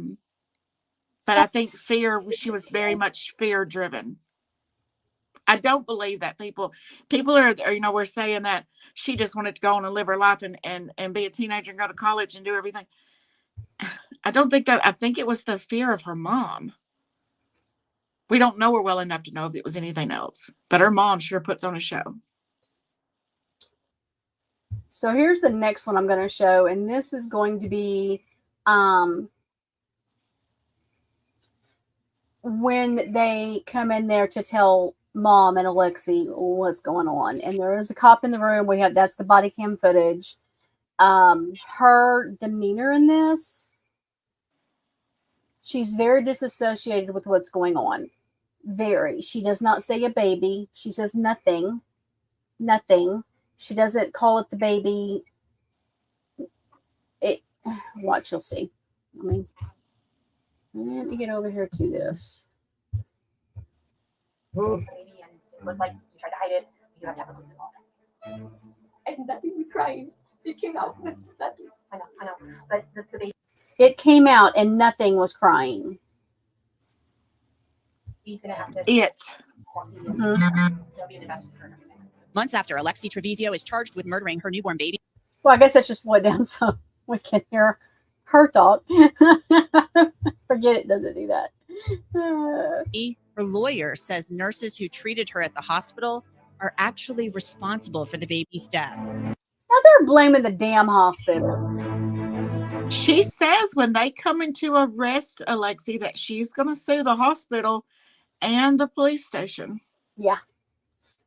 I think she was very much fear driven. I don't believe that people are, we're saying that she just wanted to go on and live her life and be a teenager and go to college and do everything. I don't think that. I think it was the fear of her mom. We don't know her well enough to know if it was anything else, but her mom sure puts on a show. So here's the next one I'm going to show, and this is going to be when they come in there to tell Mom and Alexee what's going on. And there is a cop in the room. That's the body cam footage. Her demeanor in this, she's very disassociated with what's going on. Very. She does not say a baby. She says nothing. She doesn't call it the baby. Watch, you'll see. I mean, let me get over here to this. Baby, and it looked like you tried to hide it. You have to have the police involved. And nothing was crying. It came out with nothing. I know. But the baby. It came out and nothing was crying. He's gonna have to. Mm-hmm. There'll be an investigation. Months after Alexee Trevizo is charged with murdering her newborn baby. Well, I guess let's just slow it down so we can hear her talk. Forget it doesn't do that. Her lawyer says nurses who treated her at the hospital are actually responsible for the baby's death. Now they're blaming the damn hospital. She says when they come in to arrest Alexee that she's going to sue the hospital and the police station. Yeah.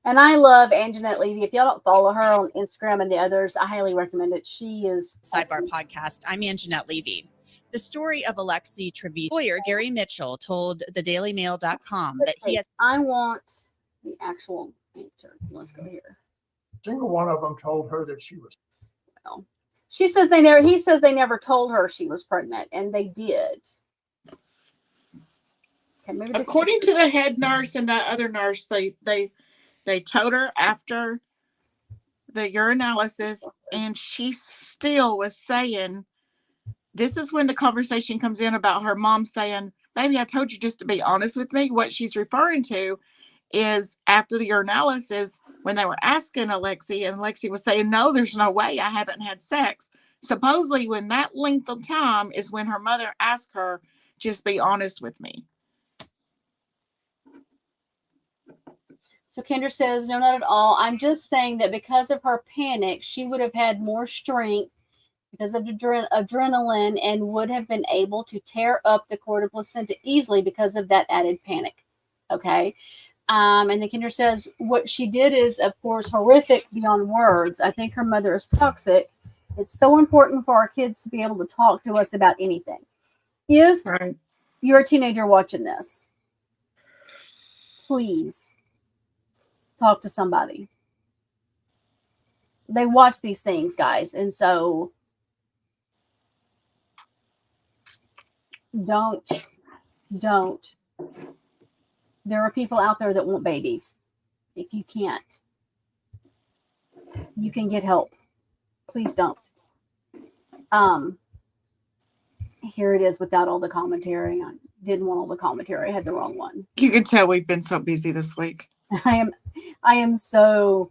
And I love Anjanette Levy. If y'all don't follow her on Instagram and the others, I highly recommend it. She is Sidebar Podcast. I'm Anjanette Levy. The story of Alexee Trevizo. Lawyer Gary Mitchell told thedailymail.com that he has. I want the actual answer. Let's go here. Single one of them told her that she was. Well, she says they never. He says they never told her she was pregnant, and they did. Okay, maybe according to the head nurse and that other nurse, they told her after the urinalysis, and she still was saying, this is when the conversation comes in about her mom saying, baby, I told you just to be honest with me. What she's referring to is after the urinalysis, when they were asking Alexee, and Alexee was saying, no, there's no way, I haven't had sex. Supposedly when that length of time is when her mother asked her, just be honest with me. So Kendra says, no, not at all. I'm just saying that because of her panic, she would have had more strength because of adrenaline and would have been able to tear up the cord of placenta easily because of that added panic. Okay. And then Kendra says, what she did is, of course, horrific beyond words. I think her mother is toxic. It's so important for our kids to be able to talk to us about anything. If you're a teenager watching this, please talk to somebody. they watch these things, guys, and so don't. There are people out there that want babies. If you can't, you can get help. Please don't. Here it is without all the commentary. I didn't want all the commentary. I had the wrong one. You can tell we've been so busy this week. I am so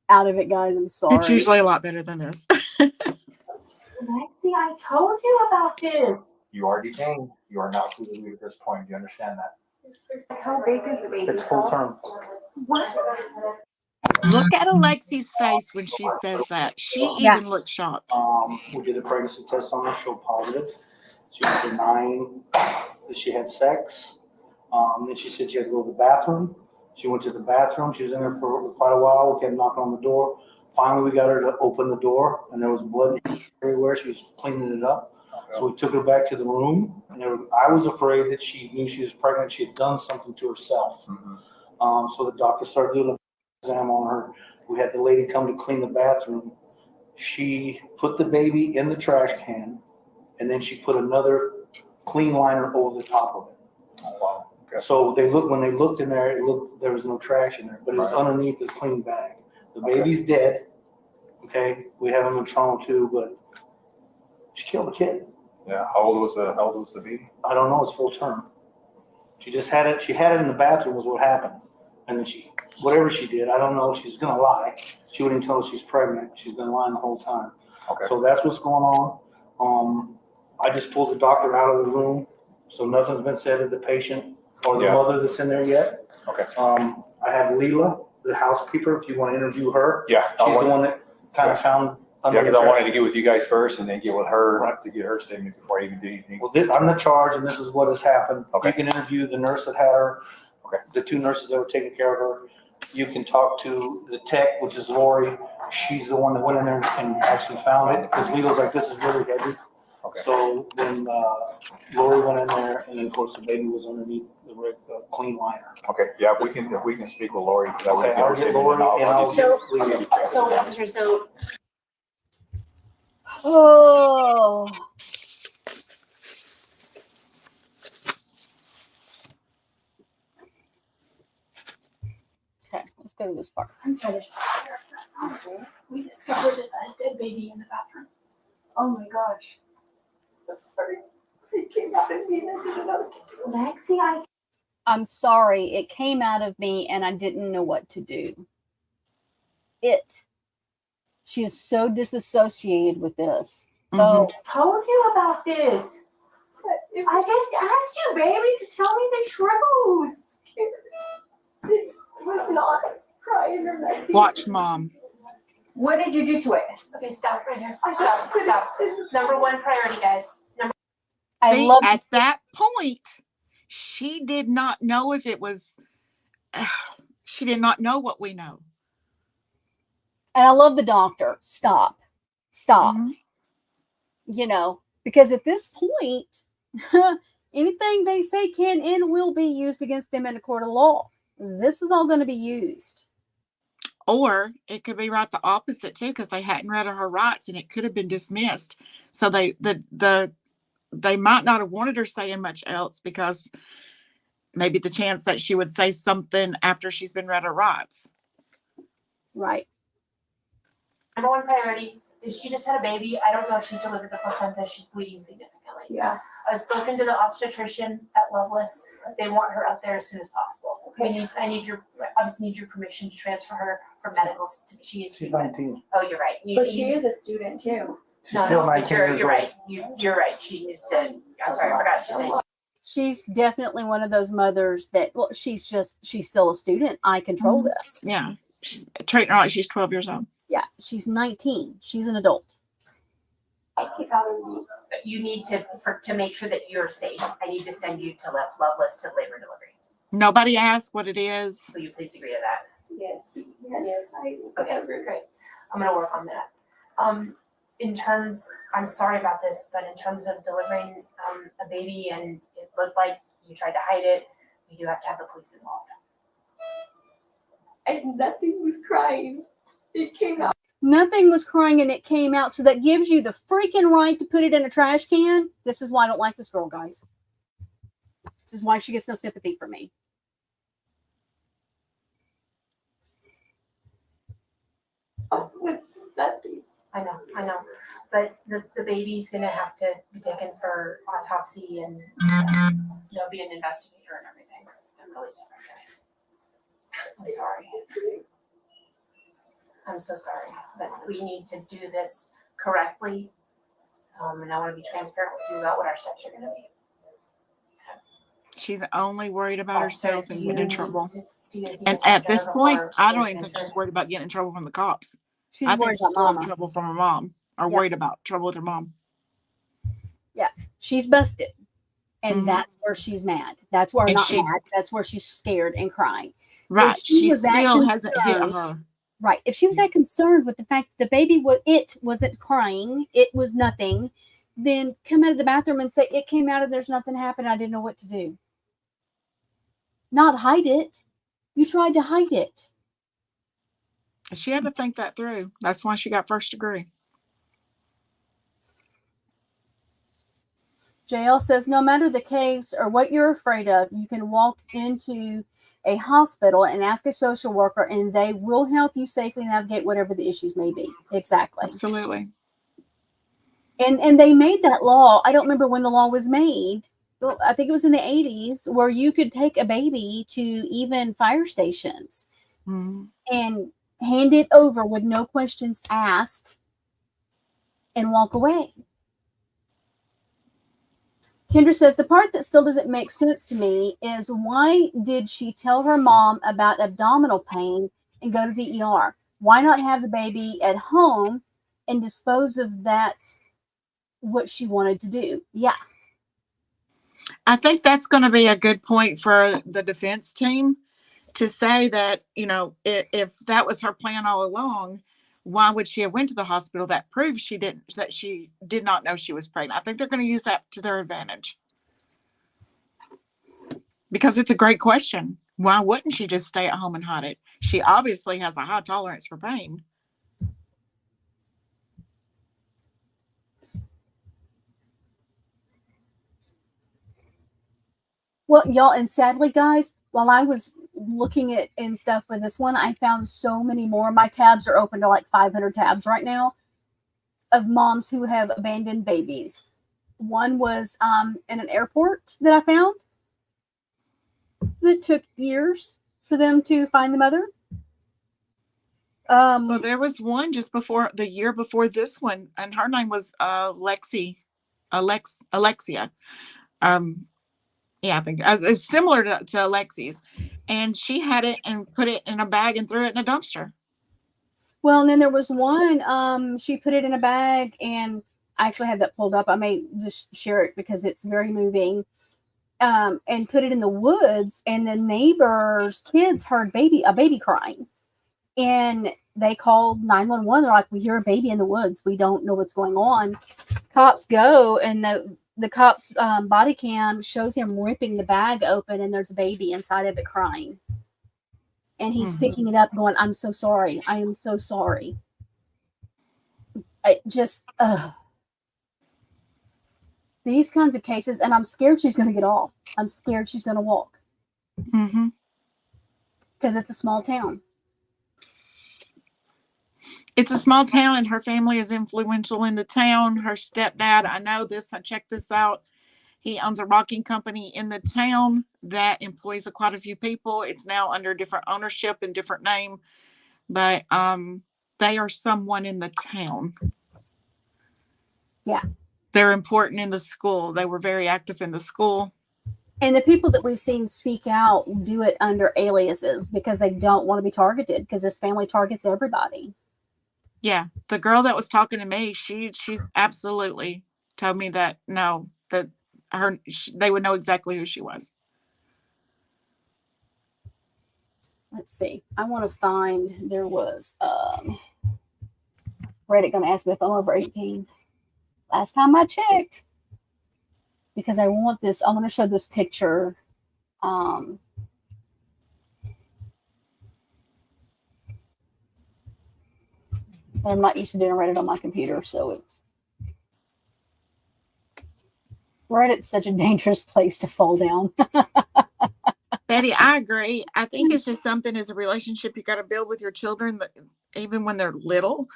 out of it, guys. I'm sorry. It's usually a lot better than this. Alexee, I told you about this. You are detained. You are not free to leave at this point. Do you understand that? How big is the baby? It's full term. What? Look at Alexee's face when she says that. She even looked shocked. We did a pregnancy test on her, showed positive. She was denying that she had sex. Then she said she had to go to the bathroom. She went to the bathroom. She was in there for quite a while. We kept knocking on the door. Finally, we got her to open the door, and there was blood everywhere. She was cleaning it up. So we took her back to the room, and I was afraid that she knew she was pregnant. She had done something to herself. So the doctor started doing an exam on her. We had the lady come to clean the bathroom. She put the baby in the trash can, and then she put another clean liner over the top of it. Oh, wow. Okay. So when they looked in there, there was no trash in there, but it was underneath the clean bag. The baby's dead. Okay, we have him in trauma too, but she killed the kid. Yeah. How old was the baby? I don't know. It's full term. She just had it. She had it in the bathroom. Was what happened, and then whatever she did, I don't know. She's gonna lie. She wouldn't tell us she's pregnant. She's been lying the whole time. Okay. So that's what's going on. I just pulled the doctor out of the room, so nothing's been said to the patient or the mother that's in there yet. Okay. I have Leela, the housekeeper. If you want to interview her, Yeah. she's the one that kind of found. Yeah, because I wanted to get with you guys first and then get with her to get her statement before I even do anything. Well, I'm the charge, and this is what has happened. Okay. You can interview the nurse that had her. Okay. The two nurses that were taking care of her. You can talk to the tech, which is Lori. She's the one that went in there and actually found it because Leela's like, this is really heavy. Okay. So then Lori went in there, and then of course the baby was underneath the clean liner. Okay. Yeah, if we can speak with Lori. Okay, I'll get Lori and I'll get Leela. So, officer, Oh. Okay, let's go to this part. I'm sorry, there's we discovered a dead baby in the bathroom. oh my gosh. I'm sorry. It came out of me and I didn't know what to do. Alexee, I'm sorry, it came out of me and I didn't know what to do. She is so disassociated with this. Oh, told you about this. I just asked you, baby, to tell me the truth. It was not crying or nothing. Watch mom. What did you do to it? Okay, stop right here. Stop. Number one priority, guys. At that point, she did not know if it was. She did not know what we know. and I love the doctor. Stop. Mm-hmm. You know, because at this point, anything they say can and will be used against them in a court of law. This is all going to be used. Or it could be right the opposite too, because they hadn't read her rights and it could have been dismissed. So they might not have wanted her saying much else because maybe the chance that she would say something after she's been read her rights. Right. Number one priority is she just had a baby. I don't know if she's delivered the placenta. She's bleeding significantly. Yeah. I've spoken to the obstetrician at Loveless. They want her out there as soon as possible. Okay. I need your permission to transfer her for medicals. She's 19. Oh, you're right. But she is a student too. She's still 19 years you're old. right. You're right. She needs to. I'm sorry, I forgot she's 19. She's definitely one of those mothers that, well, she's still a student. I control this. Yeah. She's treating her like she's 12 years old. Yeah. She's 19. She's an adult. You need to make sure that you're safe. I need to send you to Loveless to labor and delivery. Nobody asked what it is. Will you please agree to that? Yes. Okay, great. I'm gonna work on that. I'm sorry about this, but in terms of delivering a baby and it looked like you tried to hide it, we do have to have the police involved. And nothing was crying. It came out. Nothing was crying and it came out. So that gives you the freaking right to put it in a trash can. This is why I don't like this girl, guys. This is why she gets no sympathy from me. I know. But the baby's gonna have to be taken for autopsy and there'll be an investigator and everything. I'm really sorry, guys. I'm sorry. I'm so sorry, but we need to do this correctly. And I want to be transparent with you about what our steps are gonna be. She's only worried about herself and getting in trouble. Do you guys need to And talk to at her this point, before I we don't even think transfer? she's worried about getting in trouble from the cops. She's I think worried she's about still in mama. trouble from her mom, or Yep. worried about trouble with her mom. She's busted. And Mhm. that's where she's mad. That's where And not she- mad. That's where she's scared and crying. Right. she She was that still hasn't hit concerned- her. Right. If she was that concerned with the fact that the baby wasn't crying, it was nothing, then come out of the bathroom and say it came out and there's nothing happened. I didn't know what to do. Not hide it. You tried to hide it. She had to think that through. That's why she got first degree. JL says, no matter the case or what you're afraid of, you can walk into a hospital and ask a social worker and they will help you safely navigate whatever the issues may be. Exactly. Absolutely. And they made that law. I don't remember when the law was made. Well, I think it was in the 80s where you could take a baby to even fire stations Mm-hmm. and hand it over with no questions asked and walk away. Kendra says, the part that still doesn't make sense to me is why did she tell her mom about abdominal pain and go to the ER? Why not have the baby at home and dispose of that, what she wanted to do? Yeah. I think that's going to be a good point for the defense team to say that, if that was her plan all along, why would she have went to the hospital? That proves she did not know she was pregnant. I think they're going to use that to their advantage. Because it's a great question. Why wouldn't she just stay at home and hide it? She obviously has a high tolerance for pain. Well, y'all, and sadly, guys, while I was looking at and stuff for this one, I found so many more. My tabs are open to like 500 tabs right now of moms who have abandoned babies. One was in an airport that I found that took years for them to find the mother. Well, there was one just before the year before this one, and her name was Alexea. Yeah, I think it's similar to Alexee's, and she had it and put it in a bag and threw it in a dumpster. Well, and then there was one, she put it in a bag, and I actually had that pulled up. I may just share it because it's very moving. And put it in the woods, and the neighbor's kids heard a baby crying, and they called 911. They're like, we hear a baby in the woods. We don't know what's going on. Cops go, and the cops body cam shows him ripping the bag open, and there's a baby inside of it crying. And he's picking it up going, I'm so sorry. I am so sorry. I just, these kinds of cases, and I'm scared she's going to get off. I'm scared she's going to walk. Mm-hmm. Because it's a small town. It's a small town, and her family is influential in the town. Her stepdad, I know this, I checked this out. He owns a rocking company in the town that employs quite a few people. It's now under different ownership and different name, but they are someone in the town. Yeah. They're important in the school. They were very active in the school. And the people that we've seen speak out do it under aliases because they don't want to be targeted, because this family targets everybody. Yeah. The girl that was talking to me, she's absolutely told me that they would know exactly who she was. Let's see. I want to find, there was, Reddit going to ask me if I'm over 18. Last time I checked. Because I want to show this picture. I'm not used to doing Reddit on my computer, so it's Reddit's such a dangerous place to fall down. Betty, I agree. I think it's just something as a relationship you got to build with your children, that even when they're little.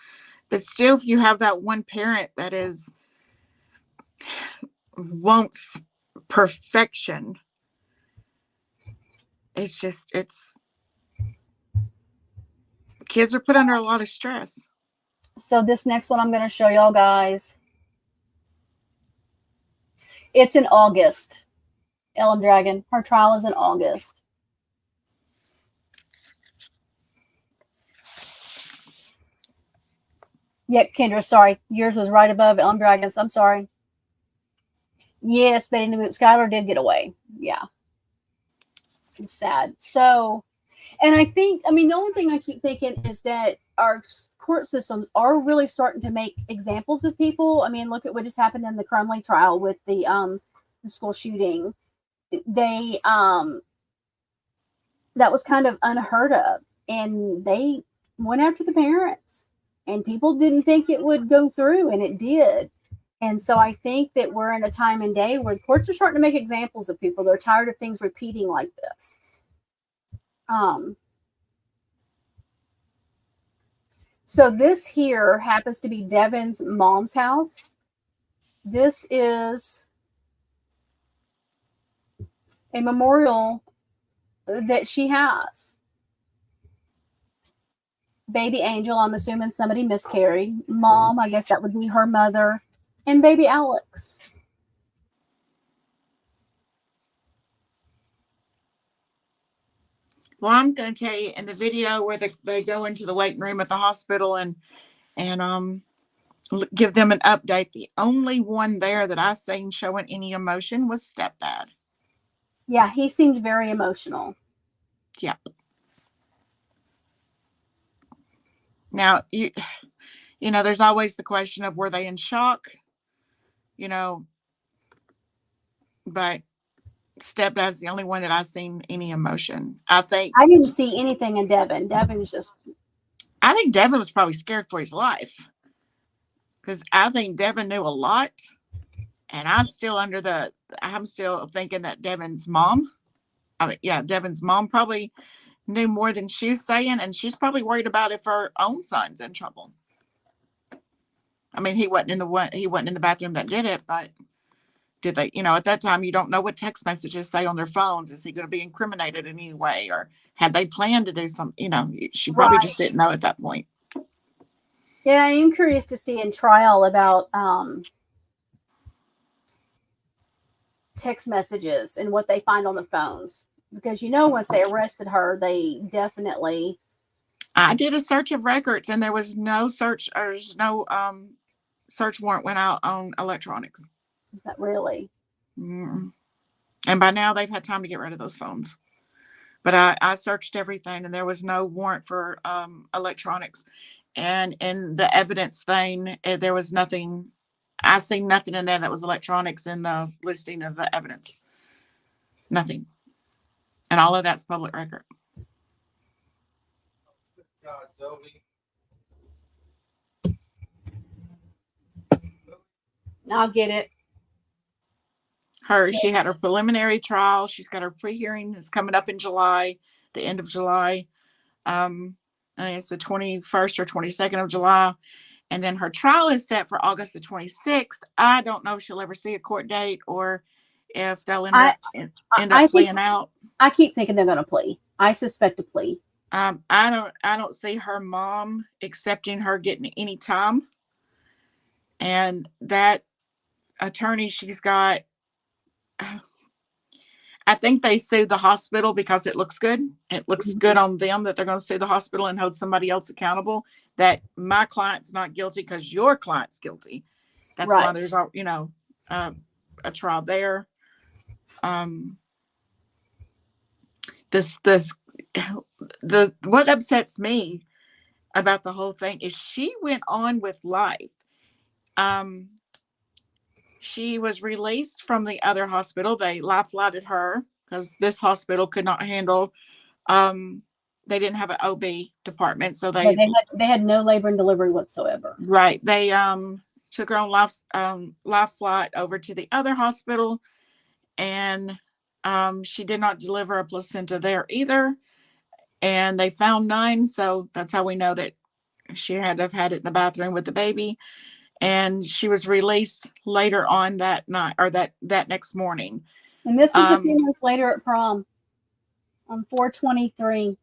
But still, if you have that one parent that wants perfection, it's kids are put under a lot of stress. So this next one I'm going to show y'all guys. It's in August. Ellen Dragon. Her trial is in August. Yeah, Kendra, sorry. Yours was right above Ellen Dragon's. I'm sorry. Yes, Betty Boot. Skylar did get away. Yeah. It's sad. So, and I think, I mean, the only thing I keep thinking is that our court systems are really starting to make examples of people. I mean, look at what just happened in the Crumley trial with the school shooting. They, that was kind of unheard of. And they went after the parents. And people didn't think it would go through, and it did. And so I think that we're in a time and day where courts are starting to make examples of people. They're tired of things repeating like this. So this here happens to be Devin's mom's house. This is a memorial that she has. Baby Angel, I'm assuming somebody miscarried. Mom, I guess that would be her mother. And baby Alex. Well, I'm going to tell you, in the video where they go into the waiting room at the hospital and give them an update, the only one there that I seen showing any emotion was stepdad. Yeah, he seemed very emotional. Yep. Now, you know, there's always the question of, were they in shock? You know, but stepdad's the only one that I've seen any emotion. I think didn't see anything in Devin. Devin's just... I think Devin was probably scared for his life, because I think Devin knew a lot, and I'm still thinking that Devin's mom probably knew more than she was saying, and she's probably worried about if her own son's in trouble. I mean, he wasn't in the bathroom that did it, but did they, at that time, you don't know what text messages say on their phones. Is he going to be incriminated in any way, or had they planned to do something? She probably just didn't know at that point. Yeah, I'm curious to see in trial about text messages and what they find on the phones. Because, once they arrested her, they definitely... I did a search of records, and there was no search, or there's no search warrant went out on electronics. Is that really? Mm-mm. And by now, they've had time to get rid of those phones. But I searched everything, and there was no warrant for electronics. And in the evidence thing, there was nothing. I seen nothing in there that was electronics in the listing of the evidence. Nothing. And all of that's public record. I'll get it. She had her preliminary trial. She's got her pre-hearing. It's coming up in July, the end of July. I think it's the 21st or 22nd of July. And then her trial is set for August the 26th. I don't know if she'll ever see a court date, or if they'll end up playing out. I keep thinking they're going to plea. I suspect a plea. I don't see her mom accepting her getting any time. And that attorney she's got, I think they sued the hospital because it looks good. It looks good on them that they're going to sue the hospital and hold somebody else accountable. That my client's not guilty because your client's guilty. That's why there's a trial there. What upsets me about the whole thing is she went on with life. She was released from the other hospital. They life flighted her because this hospital could not handle they didn't have an OB department, so Yeah, they had no labor and delivery whatsoever. right. They took her on life flight over to the other hospital, and she did not deliver a placenta there either. And they found none, so that's how we know that she had to have had it in the bathroom with the baby. And she was released later on that night, or that next morning. And this was a few months later at prom on 4/23.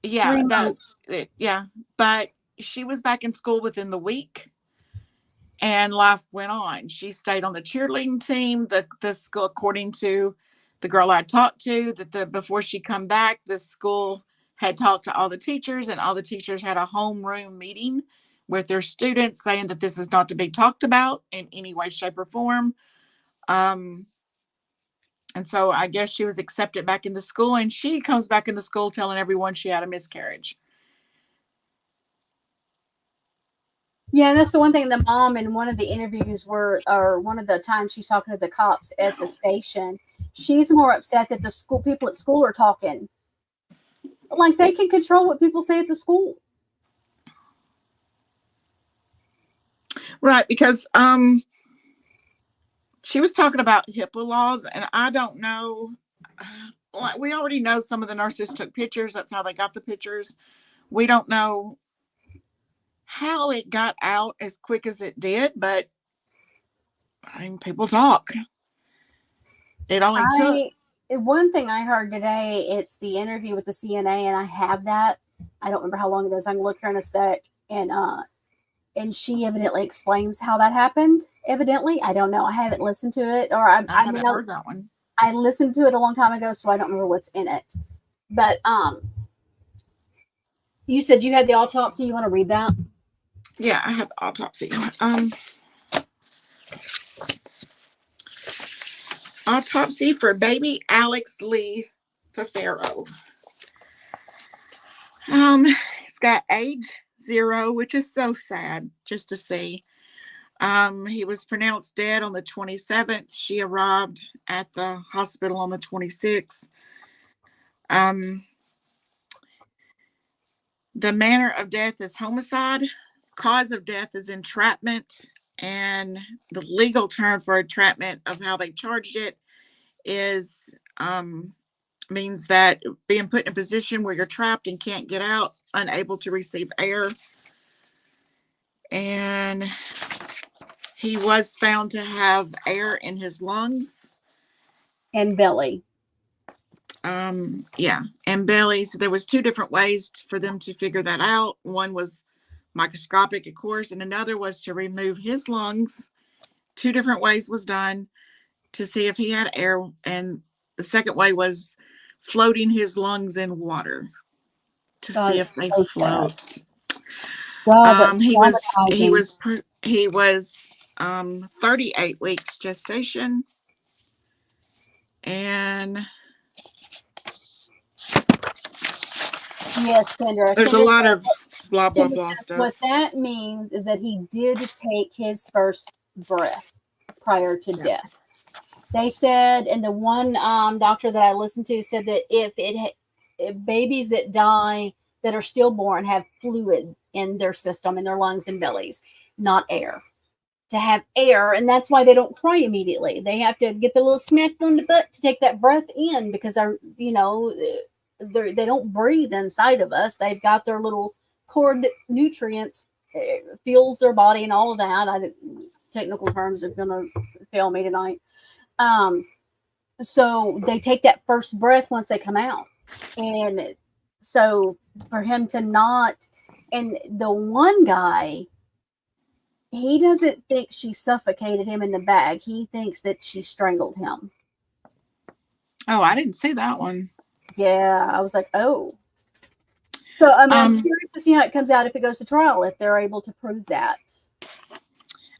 Yeah, 3 months. yeah. But she was back in school within the week, and life went on. She stayed on the cheerleading team. The school, according to the girl I talked to, before she come back, the school had talked to all the teachers, and all the teachers had a homeroom meeting with their students, saying that this is not to be talked about in any way, shape, or form. And so I guess she was accepted back in the school, and she comes back in the school telling everyone she had a miscarriage. Yeah, and that's the one thing. The mom in one of the interviews or one of the times she's talking to the cops at the station, she's more upset that the school people at school are talking. Like they can control what people say at the school. Right, because she was talking about HIPAA laws, and I don't know. Like, we already know some of the nurses took pictures. That's how they got the pictures. We don't know how it got out as quick as it did, but I mean, people talk. It only took. One thing I heard today, it's the interview with the CNA, and I have that. I don't remember how long it is. I can look here in a sec. And she evidently explains how that happened. Evidently, I don't know. I haven't listened to it, or I haven't heard that one. I listened to it a long time ago, so I don't remember what's in it. But you said you had the autopsy. You want to read that? Yeah, I have the autopsy. Autopsy for baby Alexee Trevizo. It's got age 0, which is so sad just to see. He was pronounced dead on the 27th. She arrived at the hospital on the 26th. The manner of death is homicide. Cause of death is entrapment. And the legal term for entrapment, of how they charged it, is means that being put in a position where you're trapped and can't get out, unable to receive air. And he was found to have air in his lungs and belly. Yeah, and belly. So there was 2 different ways for them to figure that out. One was microscopic, of course, and another was to remove his lungs. 2 different ways was done to see if he had air, and the second way was floating his lungs in water to see if they float. He was 38 weeks gestation, and yes, Kendra. There's a lot of blah blah blah stuff. What that means is that he did take his first breath prior to death. They said, and the one doctor that I listened to said that if babies that die that are stillborn have fluid in their system, in their lungs and bellies, not air. To have air, and that's why they don't cry immediately. They have to get the little smack on the butt to take that breath in, because they don't breathe inside of us. They've got their little cord nutrients, fuels their body and all of that. Technical terms are gonna fail me tonight. So they take that first breath once they come out. And so for him to not, and the one guy, he doesn't think she suffocated him in the bag. He thinks that she strangled him. Oh, I didn't see that one. Yeah, I was like, oh. So I'm curious to see how it comes out if it goes to trial, if they're able to prove that.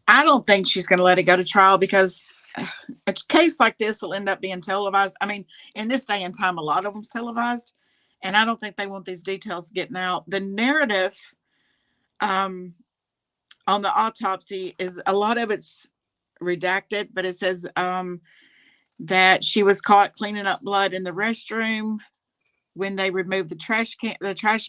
I don't think she's going to let it go to trial, because a case like this will end up being televised. I mean, in this day and time, a lot of them's televised, and I don't think they want these details getting out. The narrative on the autopsy is, a lot of it's redacted, but it says that she was caught cleaning up blood in the restroom, When they removed the trash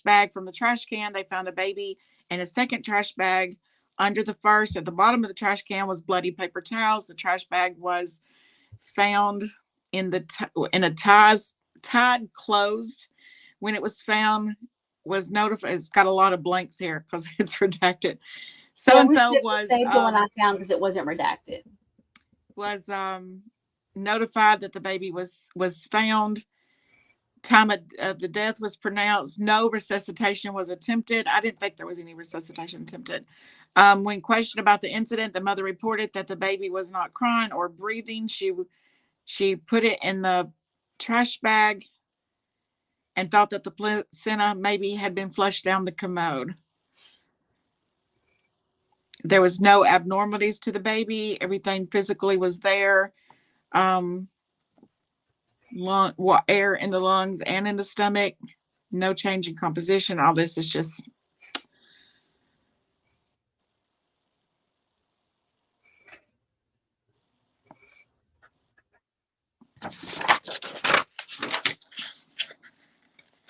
bag from the trash can, they found a baby in a second trash bag under the first. At the bottom of the trash can was bloody paper towels. The trash bag was found in a tied closed. When it was found, was notified. It's got a lot of blanks here because it's redacted. So and so was saved the one I found because it wasn't redacted. Was notified that the baby was found. Time of the death was pronounced. No resuscitation was attempted. I didn't think there was any resuscitation attempted. When questioned about the incident, the mother reported that the baby was not crying or breathing. She put it in the trash bag and thought that the placenta maybe had been flushed down the commode. There was no abnormalities to the baby. Everything physically was there. Air in the lungs and in the stomach, no change in composition. All this is just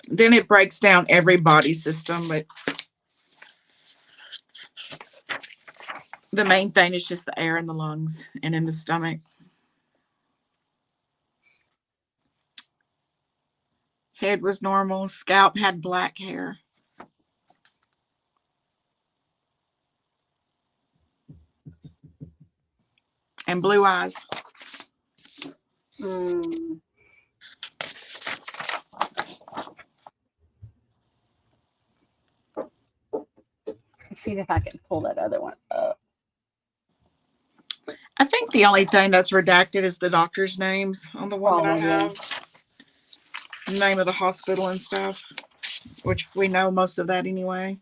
then it breaks down every body system, but the main thing is just the air in the lungs and in the stomach. Head was normal. Scalp had black hair. And blue eyes. Let's see if I can pull that other one up. I think the only thing that's redacted is the doctor's names on the one that I have. The name of the hospital and stuff, which we know most of that anyway.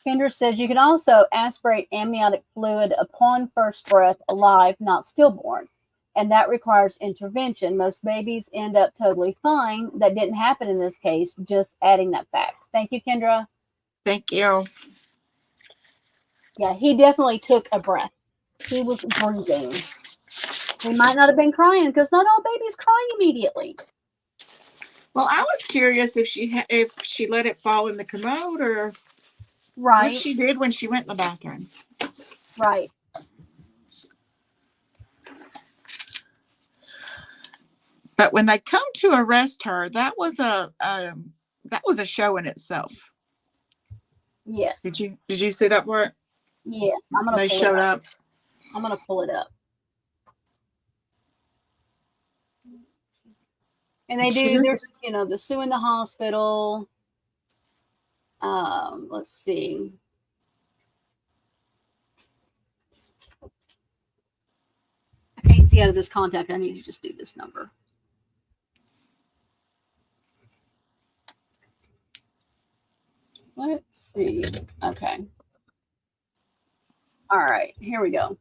Kendra says you can also aspirate amniotic fluid upon first breath alive, not stillborn. And that requires intervention. Most babies end up totally fine. That didn't happen in this case. Just adding that fact. Thank you, Kendra. Thank you. Yeah, he definitely took a breath. He was breathing. He might not have been crying because not all babies cry immediately. Well, I was curious if she let it fall in the commode or right. What she did when she went in the bathroom. Right. But when they come to arrest her, that was a show in itself. Yes. Did you see that part? Yes. They showed up. I'm gonna pull it up. And they do. There's the Sue in the hospital. Let's see. I can't see out of this contact. I need to just do this number. Let's see. Okay. All right. Here we go.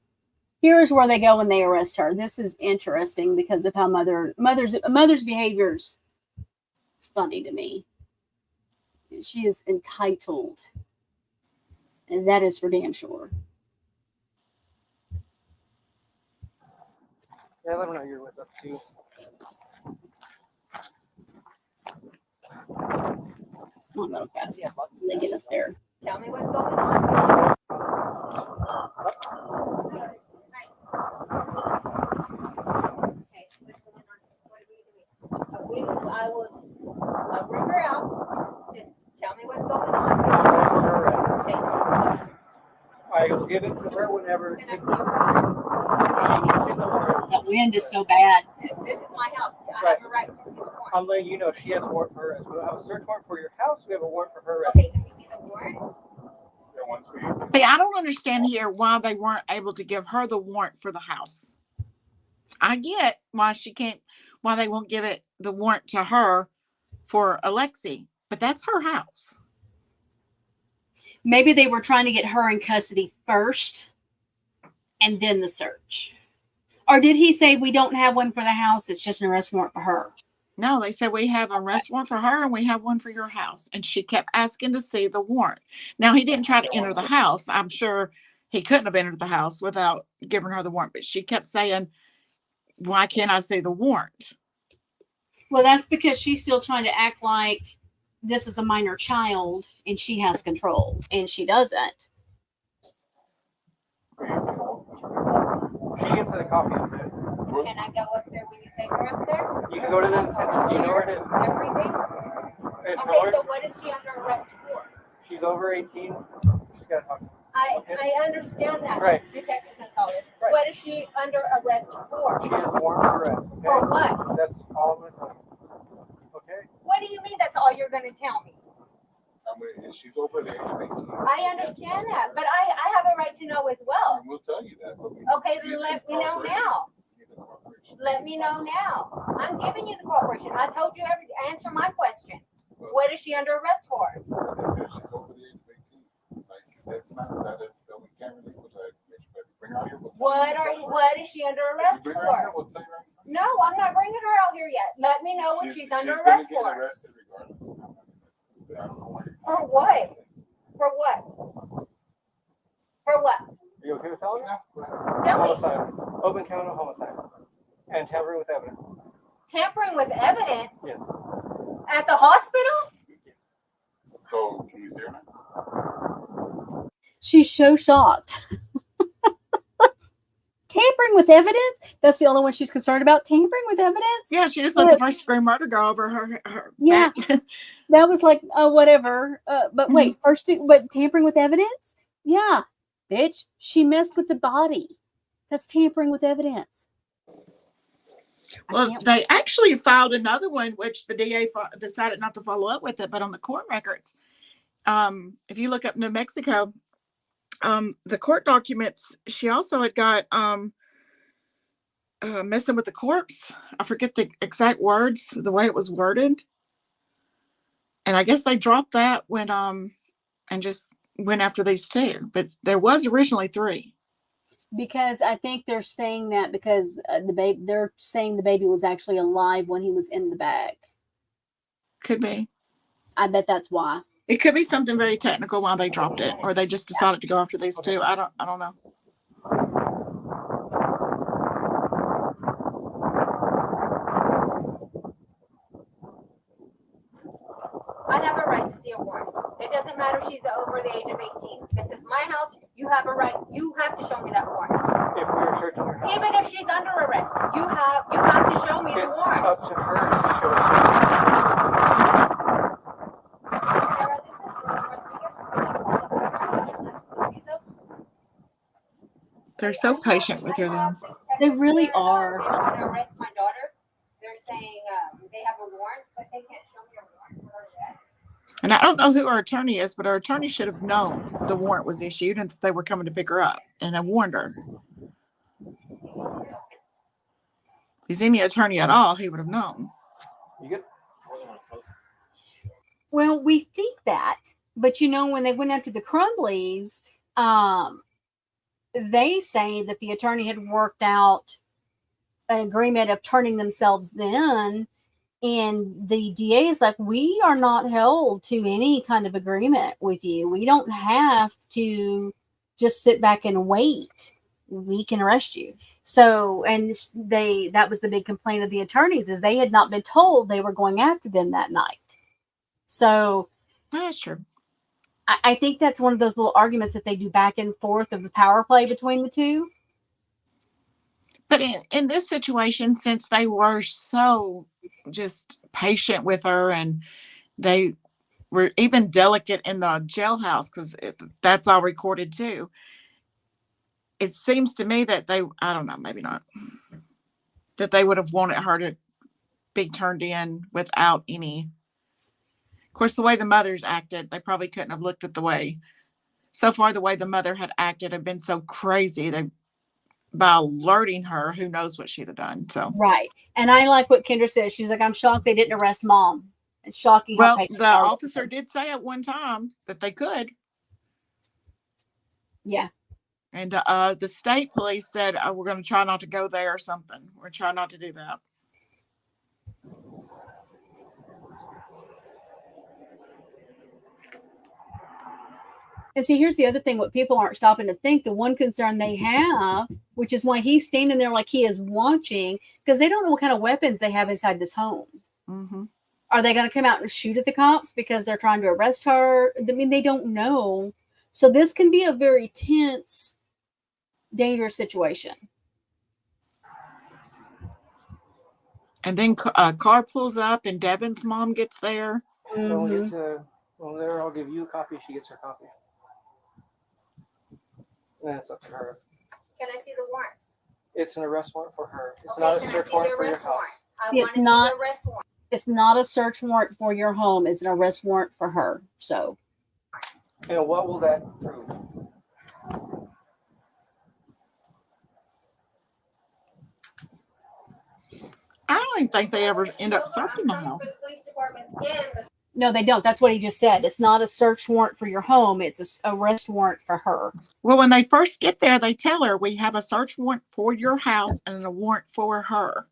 Here's where they go when they arrest her. This is interesting because of how mother's behavior's funny to me. She is entitled, and that is for damn sure. Yeah, let me know you're with us too. I'm gonna pass it. They get up there. Tell me what's going on. I'll bring her out. Just tell me what's going on. Okay. I will give it to her whenever. Can I see your warrant? That wind is so bad. This is my house. I have a right to see the warrant. I'm letting you know she has a warrant for her. We have a search warrant for your house. We have a warrant for her. Okay, can we see the warrant? See, I don't understand here why they weren't able to give her the warrant for the house. I get why they won't give the warrant to her for Alexee, but that's her house. Maybe they were trying to get her in custody first and then the search. Or did he say we don't have one for the house? It's just an arrest warrant for her. No, they said we have an arrest warrant for her and we have one for your house. And she kept asking to see the warrant. Now, he didn't try to enter the house. I'm sure he couldn't have entered the house without giving her the warrant. But she kept saying, why can't I see the warrant? Well, that's because she's still trying to act like this is a minor child and she has control, and she doesn't. She gets a copy of it. Can I go up there when you take her up there? You can go to that section. You know where it is. Everything? It's Okay, so what is she under arrest for? She's over 18. She's got a I understand that, Right. Detective Gonzalez. Right. What is she under arrest for? She has a warrant for arrest. Okay? For what? That's all I'm going to tell you. Okay? What do you mean that's all you're going to tell me? I mean, she's over the age of 18. I understand that, but I have a right to know as well. We'll tell you that. But Okay, then let me know now. Let me know now. I'm giving you the cooperation. I told you answer my question. What is she under arrest for? Like I said, she's over the age of 18. Like, that's not, that is, that we can't really put that information. Bring her out here. What is she under arrest Bring her out here, for? we'll tell you right now. No, I'm not bringing her out here yet. Let me know what she's under gonna arrest get for. arrested regardless of how many I don't know why. For what? For what? For what? Are you okay with telling me? Tell me. Homicide. Open count of homicide. And tampering with evidence. Tampering with evidence? Yes. At the hospital? So, can we see her now? She's so shocked. Tampering with evidence? That's the only one she's concerned about. Tampering with evidence? Yeah, she just let the first degree murder go over her Yeah. back. That was like, whatever. But wait, but tampering with evidence? Yeah, bitch. She messed with the body. That's tampering with evidence. Well, they actually filed another one, which the DA decided not to follow up with it, but on the court records, if you look up New Mexico, the court documents, she also had got messing with the corpse. I forget the exact words, the way it was worded. And I guess they dropped that when and just went after these two. But there was originally 3. Because I think they're saying that because they're saying the baby was actually alive when he was in the bag. Could be. I bet that's why. It could be something very technical why they dropped it, or they just decided to go after these two. I don't know. I have a right to see a warrant. It doesn't matter if she's over the age of 18. This is my house. You have a right. You have to show me that warrant. If we were searching her house. Even if she's under arrest, you have to show me the It's warrant. up to her to show us. Sarah, this is Rodriguez. They're so patient with her, though. They really are. They want to arrest my daughter. They're saying they have a warrant, but they can't show me a warrant for her arrest. And I don't know who our attorney is, but our attorney should have known the warrant was issued and that they were coming to pick her up. And I warned her. If he's any attorney at all, he would have known. You good? Well, we think that, but when they went after the Crumblies, they say that the attorney had worked out an agreement of turning themselves in, and the DA is like, we are not held to any kind of agreement with you. We don't have to just sit back and wait. We can arrest you. So, and that was the big complaint of the attorneys, is they had not been told they were going after them that night. So That's true. I think that's one of those little arguments that they do back and forth of the power play between the two. But in this situation, since they were so just patient with her, and they were even delicate in the jailhouse, because that's all recorded too. It seems to me that I don't know, maybe not, that they would have wanted her to be turned in without any. Of course, the way the mothers acted, they probably couldn't have looked at the way the mother had acted had been so crazy. By alerting her, who knows what she'd have done. So Right. And I like what Kendra said. She's like, I'm shocked they didn't arrest mom. It's shocking. Well, the officer did say at one time that they could. Yeah. And the state police said, we're going to try not to go there or something. We're trying not to do that. And see, here's the other thing, what people aren't stopping to think, the one concern they have, which is why he's standing there like he is watching, because they don't know what kind of weapons they have inside this home. Mm-hmm. Are they going to come out and shoot at the cops because they're trying to arrest her? I mean, they don't know. So this can be a very tense, dangerous situation. And then a car pulls up and Devin's mom gets there. Well, there, I'll give you a copy. She gets her copy. That's up to her. Can I see the warrant? It's an arrest warrant for her. It's Okay, not a can I search see the warrant for your arrest house. warrant? I See, want it's to see not- the arrest warrant. It's not a search warrant for your home. It's an arrest warrant for her. So And what will that prove? I don't even think they ever end up searching the house. Police department and no, they don't. That's what he just said. It's not a search warrant for your home. It's a arrest warrant for her. Well, when they first get there, they tell her we have a search warrant for your house and a warrant for her.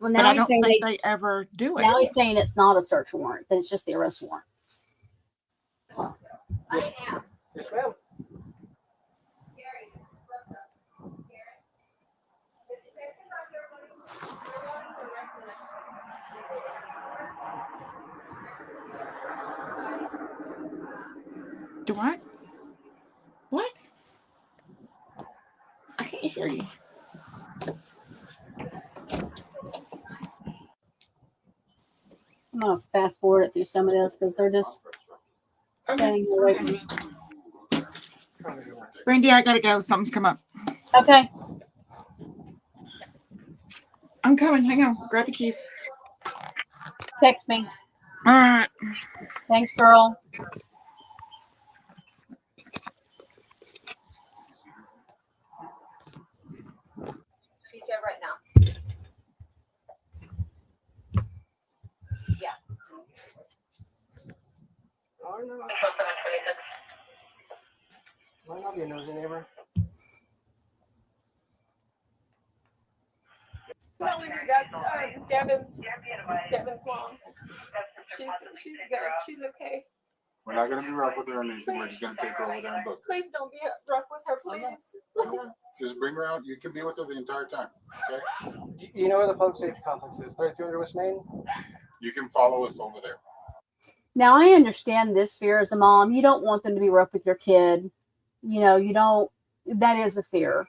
Well, But now I he's don't saying think they ever do it. now he's saying it's not a search warrant. That it's just the arrest warrant. hospital. I am. Yes, ma'am. Do what? What? I can't hear you. I'm gonna fast forward it through some of this because they're just standing there waiting. Brandy, I gotta go. Something's come up. Okay. I'm coming. Hang on. Grab the keys. Text me. All right. Thanks, girl. She's here right now. Yeah. Oh, no. Might not be a nosy neighbor. Telling you that's Devin's mom. She's good. She's okay. We're not gonna be rough with her or anything. We're just gonna take her over there and book. Please don't be rough with her, please. Just bring her out. You can be with her the entire time. Okay? You know where the public safety complex is? 3300 West Main? You can follow us over there. Now I understand this fear as a mom. You don't want them to be rough with your kid. You know, you don't. That is a fear.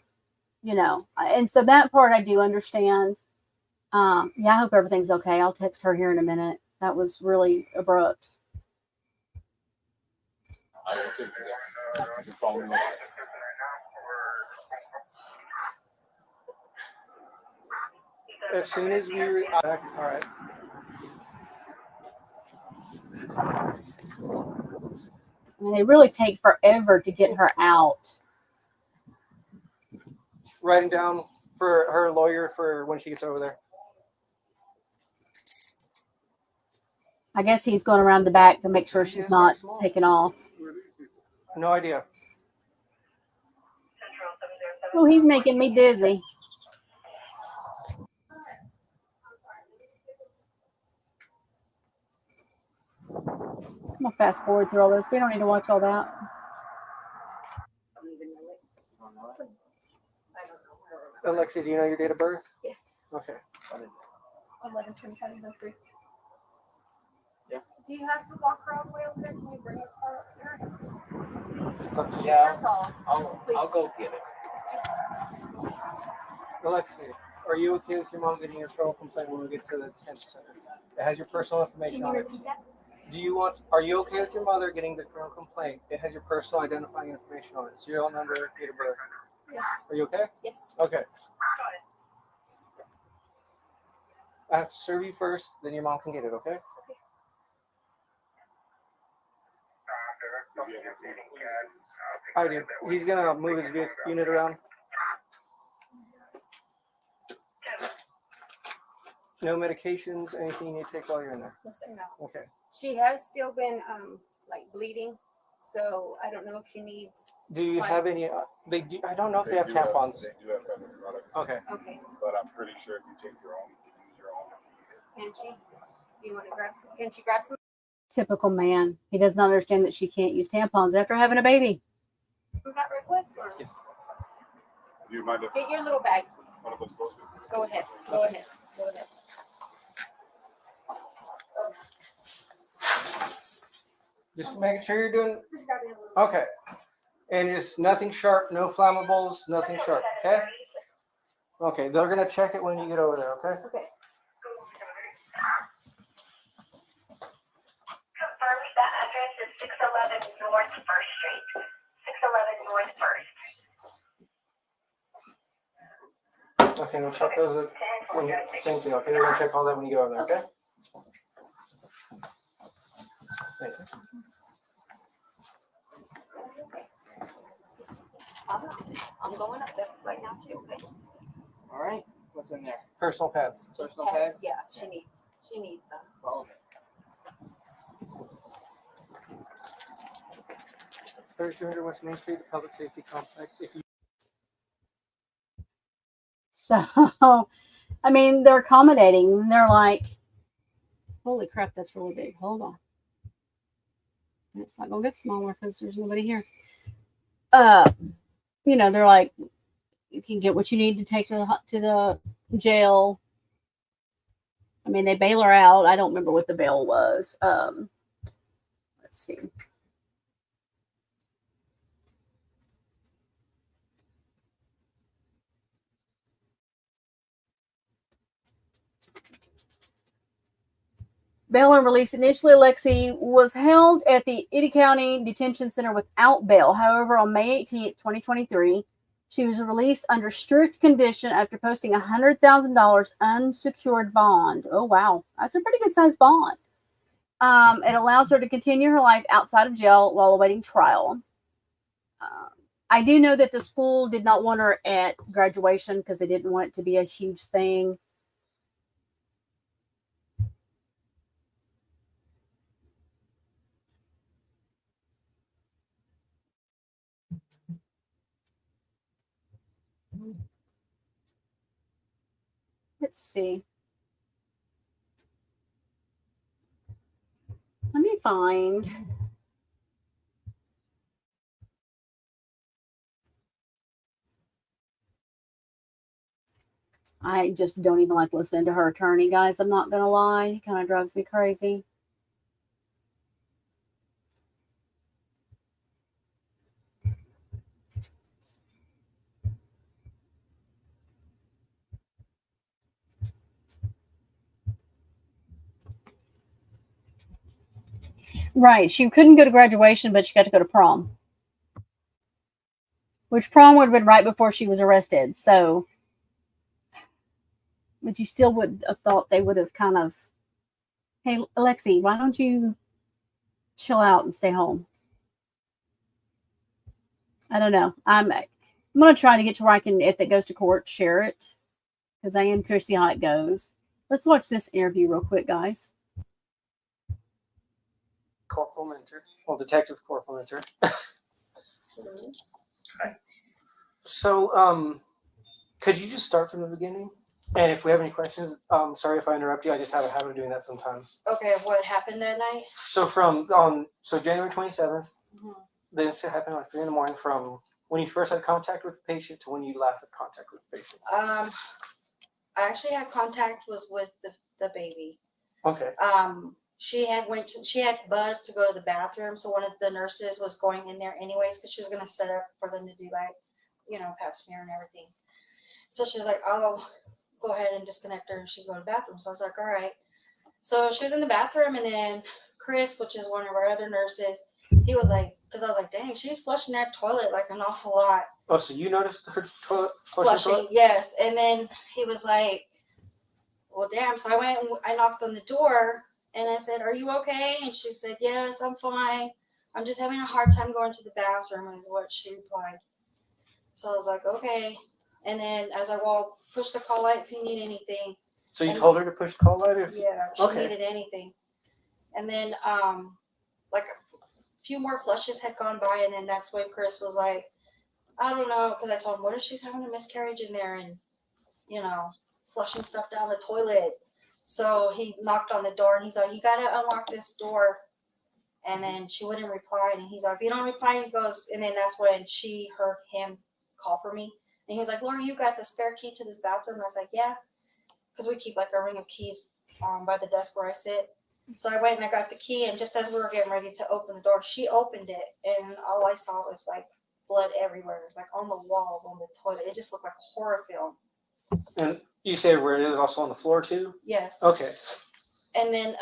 You know, and so that part I do understand. Yeah, I hope everything's okay. I'll text her here in a minute. That was really abrupt. I will take you there. You can follow me. As soon as we're back, all right. I mean, they really take forever to get her out. Writing down for her lawyer for when she gets over there. I guess he's going around the back to make sure she's not taken off. No idea. Oh, he's making me dizzy. I'm gonna fast forward through all this. We don't need to watch all that. Alexia, do you know your date of birth? Yes. Okay. 11/25/03. Yeah. Do you have to walk her all the way over there? Can you bring your car up here? It's up to you. Yeah, That's all. Just please. I'll go get it. Alexia, are you okay with your mom getting your criminal complaint when we get to the detention center? It has your personal information Can you on it. repeat that? Are you okay with your mother getting the criminal complaint? It has your personal identifying information on it. Serial number, date of birth. Yes. Are you okay? Yes. Okay. I have to serve you first, then your mom can get it, okay? I do. He's gonna move his unit around. No medications, anything you need to take while you're in there. No, sir, no. Okay. She has still been like bleeding, so I don't know if she needs. Do you have any? They do. I don't know if they have do tampons. They do have feminine products. Okay. Okay. But I'm pretty sure if you take your own, you can use your own. Can she? Do you want to grab some? Can she grab some? Typical man. He does not understand that she can't use tampons after having a baby. Do that right quick? Or Do you mind if get your little bag. one of us goes? Go ahead. Go ahead. Go ahead. Just making sure you're doing Just grab your little. okay. And it's nothing sharp, no flammables, nothing sharp. Okay. Okay. They're gonna check it when you get over there. Okay. Okay. Confirm that address is 611 North First Street. 611 North First. Okay. We'll check those. Same thing. Okay. We're gonna check all that when you get over there. Okay. Thank you. I'm going up there right now too. Okay. All right. What's in there? Personal pads. Just Personal pads. pads? Yeah, she needs them. Follow me. 3200 West Main Street, Public Safety Complex. If you So, I mean, they're accommodating. They're like, holy crap, that's really big. Hold on. And it's not going to get smaller because there's nobody here. You know, they're like, you can get what you need to take to the jail. I mean, they bail her out. I don't remember what the bail was. Let's see. Bail and release. Initially, Alexee was held at the Eddy County Detention Center without bail. However, on May 18th, 2023, she was released under strict condition after posting a $100,000 unsecured bond. Oh, wow. That's a pretty good sized bond. It allows her to continue her life outside of jail while awaiting trial. I do know that the school did not want her at graduation because they didn't want it to be a huge thing. Let's see. Let me find. I just don't even like listening to her attorney, guys. I'm not going to lie. It kind of drives me crazy. Right. She couldn't go to graduation, but she got to go to prom. Which prom would have been right before she was arrested. So, but you still would have thought they would have kind of, hey, Alexee, why don't you chill out and stay home? I don't know. I'm going to try to get to where I can, if it goes to court, share it. Because I am curious to see how it goes. Let's watch this interview real quick, guys. Corporal Minter. Well, Detective Corporal Minter. So, could you just start from the beginning? And if we have any questions, sorry if I interrupt you. I just have a habit of doing that sometimes. Okay, what happened that night? So so January 27th, the incident happened like 3 a.m. from when you first had contact with the patient to when you last had contact with the patient. I actually had contact with the baby. Okay. She had buzzed to go to the bathroom, so one of the nurses was going in there anyways because she was gonna set up for them to do pap smear and everything. So she was like, "I'll go ahead and disconnect her," and she'd go to the bathroom. So I was like, "All right." So she was in the bathroom, and then Chris, which is one of our other nurses, he was like, because I was like, "Dang, she's flushing that toilet like an awful lot." Oh, so you noticed her toilet flushing? Toilet? Yes. And then he was like, "Well, damn." So I went and I knocked on the door. And I said, "Are you okay?" And she said, "Yes, I'm fine. I'm just having a hard time going to the bathroom," is what she replied. So I was like, "Okay." And then I was like, "Well, push the call light if you need anything." So you told her to push the call light? Yeah, she needed anything. And then like a few more flushes had gone by, and then that's when Chris was like, "I don't know," because I told him, "What if she's having a miscarriage in there and, flushing stuff down the toilet?" So he knocked on the door and he's like, "You got to unlock this door And then she wouldn't reply. And he's like, if you don't reply, he goes, and then that's when she heard him call for me. And he was like, Laura, you got the spare key to this bathroom? And I was like, yeah. Because we keep like a ring of keys by the desk where I sit. So I went and I got the key. And just as we were getting ready to open the door, she opened it. And all I saw was like blood everywhere, like on the walls, on the toilet. It just looked like a horror film. And you say where it is also on the floor too? Yes. Okay. And then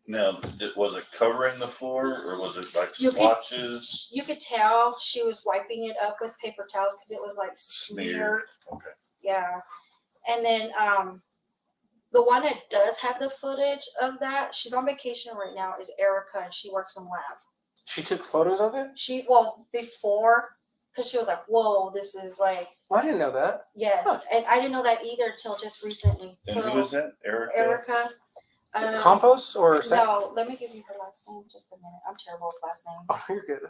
Now, was it covering the floor or was it like You could- splotches? you could tell she was wiping it up with paper towels because it was like smeared. Okay. Yeah. And then the one that does have the footage of that, she's on vacation right now, is Erica, and she works in lab. She took photos of it? Before, because she was like, whoa, this is like. Well, I didn't know that. Yes. Huh. And I didn't know that either until just recently. And so, who is that? Erica? Erica. Compost or No, let me give you her last name just a minute. I'm terrible with last names. Oh, you're good.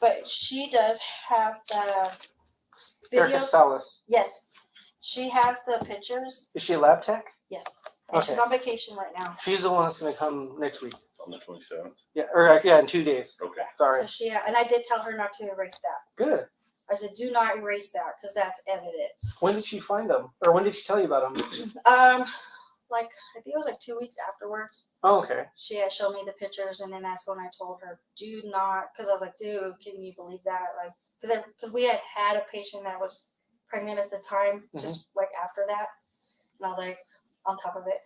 But she does have the Erica videos. Salas. Yes. She has the pictures. Is she a lab tech? Yes. And she's Okay. on vacation right now. She's the one that's going to come next week. On the 27th? Yeah, or yeah, in 2 days. Okay. Sorry. So and I did tell her not to erase that. Good. I said, do not erase that because that's evidence. When did she find them? Or when did she tell you about them? Like I think it was like 2 weeks afterwards. Oh, okay. She had shown me the pictures, and then that's when I told her, do not, because I was like, dude, can you believe that? Like, because we had a patient that was pregnant at the time, just like after that, and I was like on top of it.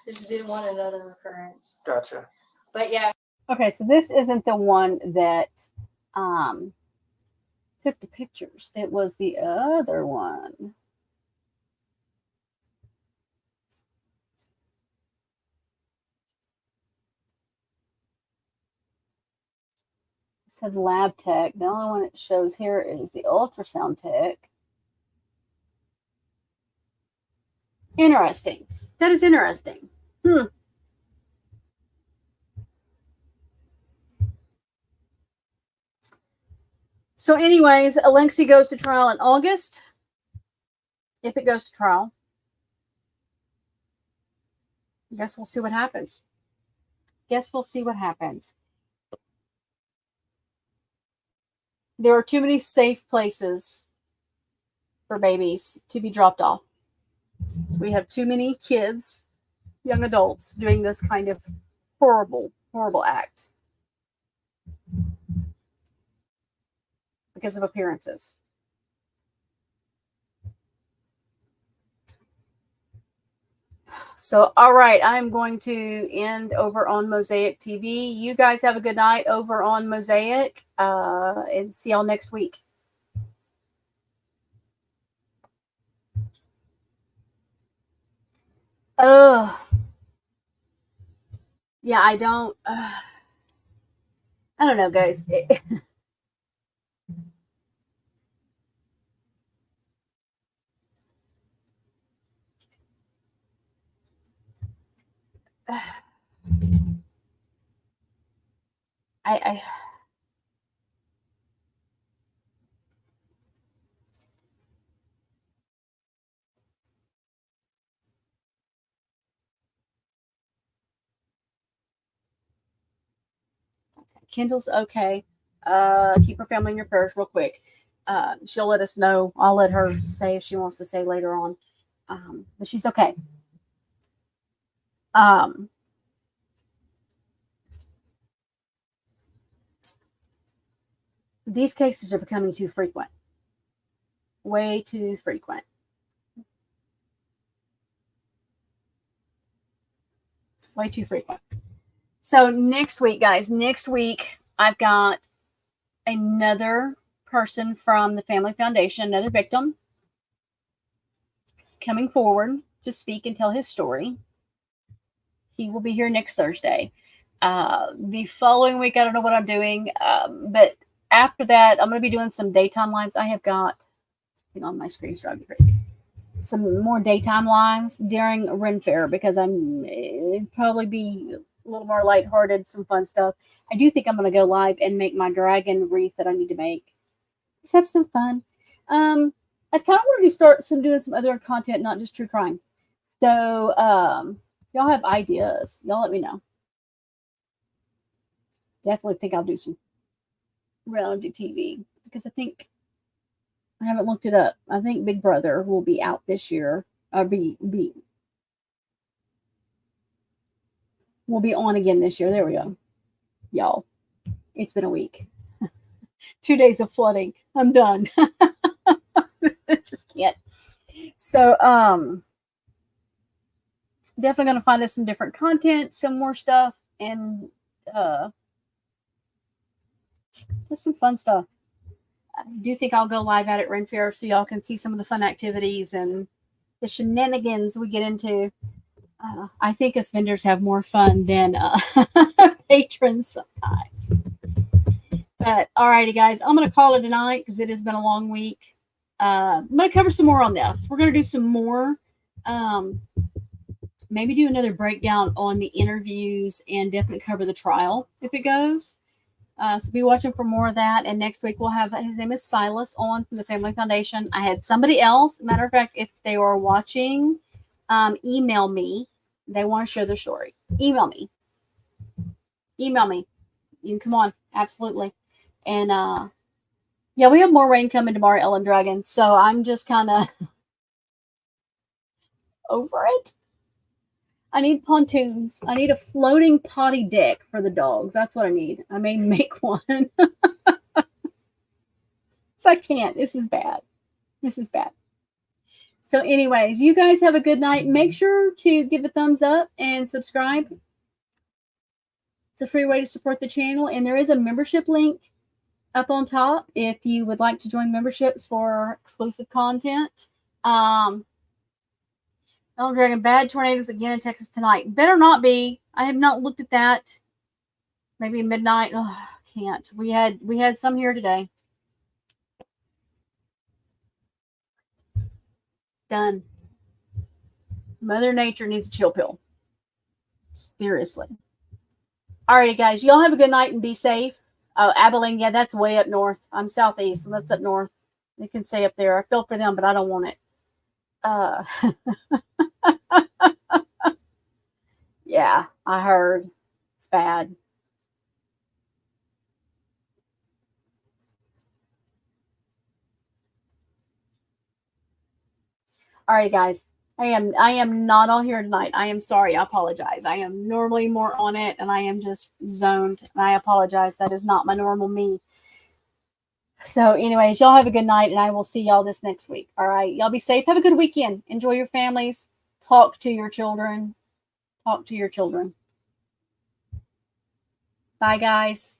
I just didn't want another recurrence. Gotcha. But yeah. Okay, so this isn't the one that took the pictures. It was the other one. It said lab tech. The only one it shows here is the ultrasound tech. Interesting. That is interesting. So anyways, Alexee goes to trial in August. If it goes to trial. I guess we'll see what happens. Guess we'll see what happens. There are too many safe places for babies to be dropped off. We have too many kids, young adults, doing this kind of horrible, horrible act because of appearances. So, all right, I'm going to end over on Mosaic TV. You guys have a good night over on Mosaic, and see y'all next week. Yeah, I don't know, guys. I Kendall's okay. Keep her family in your prayers real quick. She'll let us know. I'll let her say if she wants to say later on. But she's okay. These cases are becoming too frequent. Way too frequent. Way too frequent. So next week, guys, I've got another person from the Family Foundation, another victim, coming forward to speak and tell his story. He will be here next Thursday. The following week, I don't know what I'm doing, but after that, I'm going to be doing some daytime lives. I have got something on my screen driving me crazy. Some more daytime lives during Ren Fair because it'd probably be a little more lighthearted, some fun stuff. I do think I'm going to go live and make my dragon wreath that I need to make. Let's have some fun. I kind of wanted to start doing some other content, not just true crime. So, y'all have ideas, y'all let me know. definitely think I'll do some reality TV because I think I haven't looked it up. I think Big Brother will be out this year. Will be on again this year. There we go. Y'all, it's been a week. 2 days of flooding. I'm done. Just can't. So, definitely going to find us some different content, some more stuff, and just some fun stuff. I do think I'll go live at Ren Fair so y'all can see some of the fun activities and the shenanigans we get into. I think us vendors have more fun than patrons sometimes. But alrighty, guys, I'm going to call it a night because it has been a long week. I'm going to cover some more on this. We're going to do some more. Maybe do another breakdown on the interviews and definitely cover the trial if it goes. So be watching for more of that. And next week we'll have, his name is Silas on from the Family Foundation. I had somebody else. Matter of fact, if they are watching, email me. They want to share their story. Email me. You can come on. Absolutely. And yeah, we have more rain coming tomorrow, Ellen Dragon. So I'm just kind of over it. I need pontoons. I need a floating potty deck for the dogs. That's what I need. I may make one. So I can't. This is bad. So anyways, you guys have a good night. Make sure to give a thumbs up and subscribe. It's a free way to support the channel. And there is a membership link up on top if you would like to join memberships for exclusive content. Elm Dragon, bad tornadoes again in Texas tonight. Better not be. I have not looked at that. Maybe midnight. Oh, can't. We had some here today. Done. Mother Nature needs a chill pill. Seriously. Alrighty, guys. Y'all have a good night and be safe. Oh, Abilene, yeah, that's way up north. I'm southeast, so that's up north. They can stay up there. I feel for them, but I don't want it. Yeah, I heard. It's bad. All right, guys. I am not on here tonight. I am sorry. I apologize. I am normally more on it, and I am just zoned. And I apologize. That is not my normal me. So, anyways, y'all have a good night, and I will see y'all this next week. All right. Y'all be safe. Have a good weekend. Enjoy your families. Talk to your children. Bye, guys.